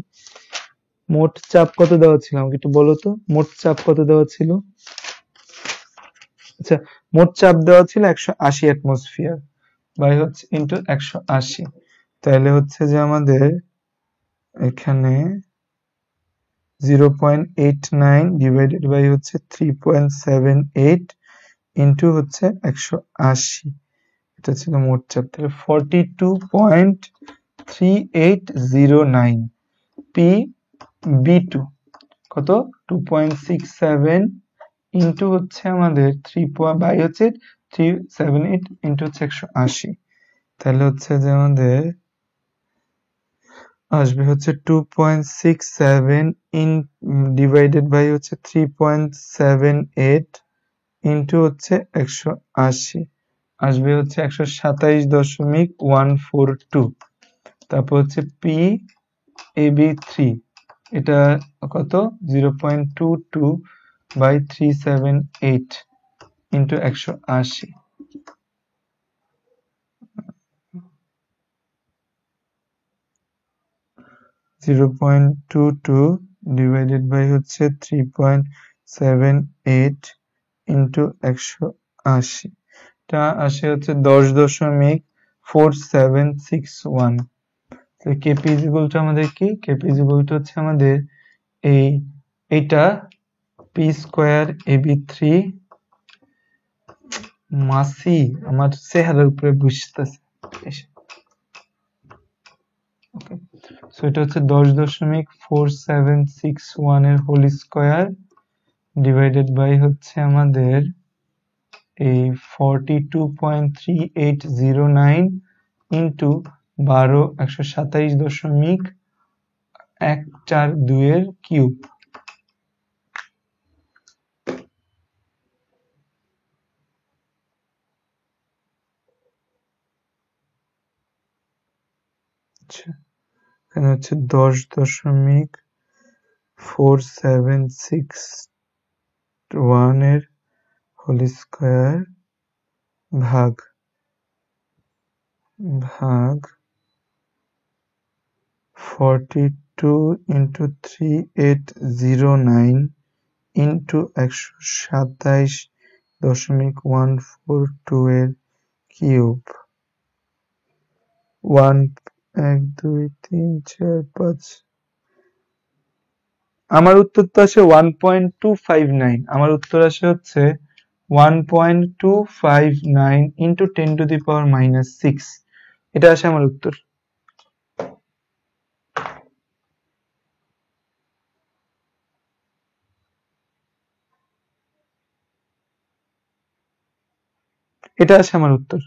[SPEAKER 1] মোট চাপ কত দেওয়া ছিল আমাকে একটু বলো তো মোট চাপ কত দেওয়া ছিল আচ্ছা মোট চাপ দেওয়া ছিল 180 অ্যাটমসফিয়ার বাই হচ্ছে ইনটু 180 তাহলে হচ্ছে যে আমাদের এখানে 0.89 ডিভাইডেড বাই হচ্ছে 3.78 ইনটু হচ্ছে 180 এটা ছিল মোট চাপ তাহলে 42.3809 পি বি2 কত 2.67 ইনটু হচ্ছে আমাদের 3 বাই হচ্ছে 378 ইনটু হচ্ছে 180 তাহলে হচ্ছে যে আমাদের আসবে হচ্ছে 2.67 ইন ডিভাইডেড বাই হচ্ছে 3.78 ইনটু হচ্ছে 180 আসবে হচ্ছে 127.142 তারপর হচ্ছে পি AB3 এটা কত 0.22 বাই 378 ইনটু 180 0.22 ডিভাইডেড বাই হচ্ছে 3.78 ইনটু 180 এটা আসে হচ্ছে 10.4761 কেপি ইজ ইকুয়াল টু আমাদের কি কেপি ইজ ইকুয়াল টু হচ্ছে আমাদের এইটা পি স্কয়ার AB3 মাসি আমার চেহারার উপরে বুঝতেছে ওকে, সো এটা হচ্ছে 10.4761 এর হোল স্কয়ার ডিভাইডেড বাই হচ্ছে আমাদের এই 42.3809 ইন্টু 127.142 এর কিউব। আচ্ছা, এখানে হচ্ছে 10.4761 এর হোল স্কয়ার ভাগ 42 ইন্টু 3809 ইন্টু 127.142 এর কিউব। 1 2 3 4 5, আমার উত্তর তো আসে 1.259, আমার উত্তর আসে হচ্ছে 1.259 ইন্টু 10⁻⁻6, এটা আসে আমার উত্তর। এটা আসে আমার উত্তর।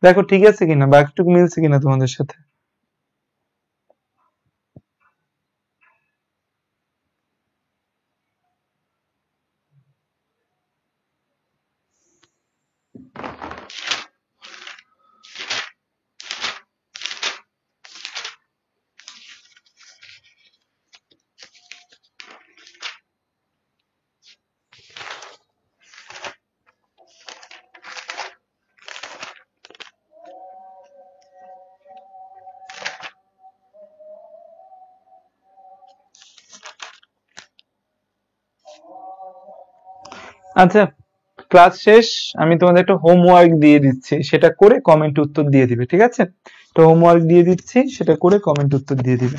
[SPEAKER 1] দেখো ঠিক আছে কিনা বা একটু মিলছে কিনা তোমাদের সাথে। আচ্ছা, ক্লাস শেষ, আমি তোমাদের একটা হোমওয়ার্ক দিয়ে দিচ্ছি, সেটা করে কমেন্ট উত্তর দিয়ে দিবে, ঠিক আছে? তো হোমওয়ার্ক দিয়ে দিচ্ছি, সেটা করে কমেন্ট উত্তর দিয়ে দিবে।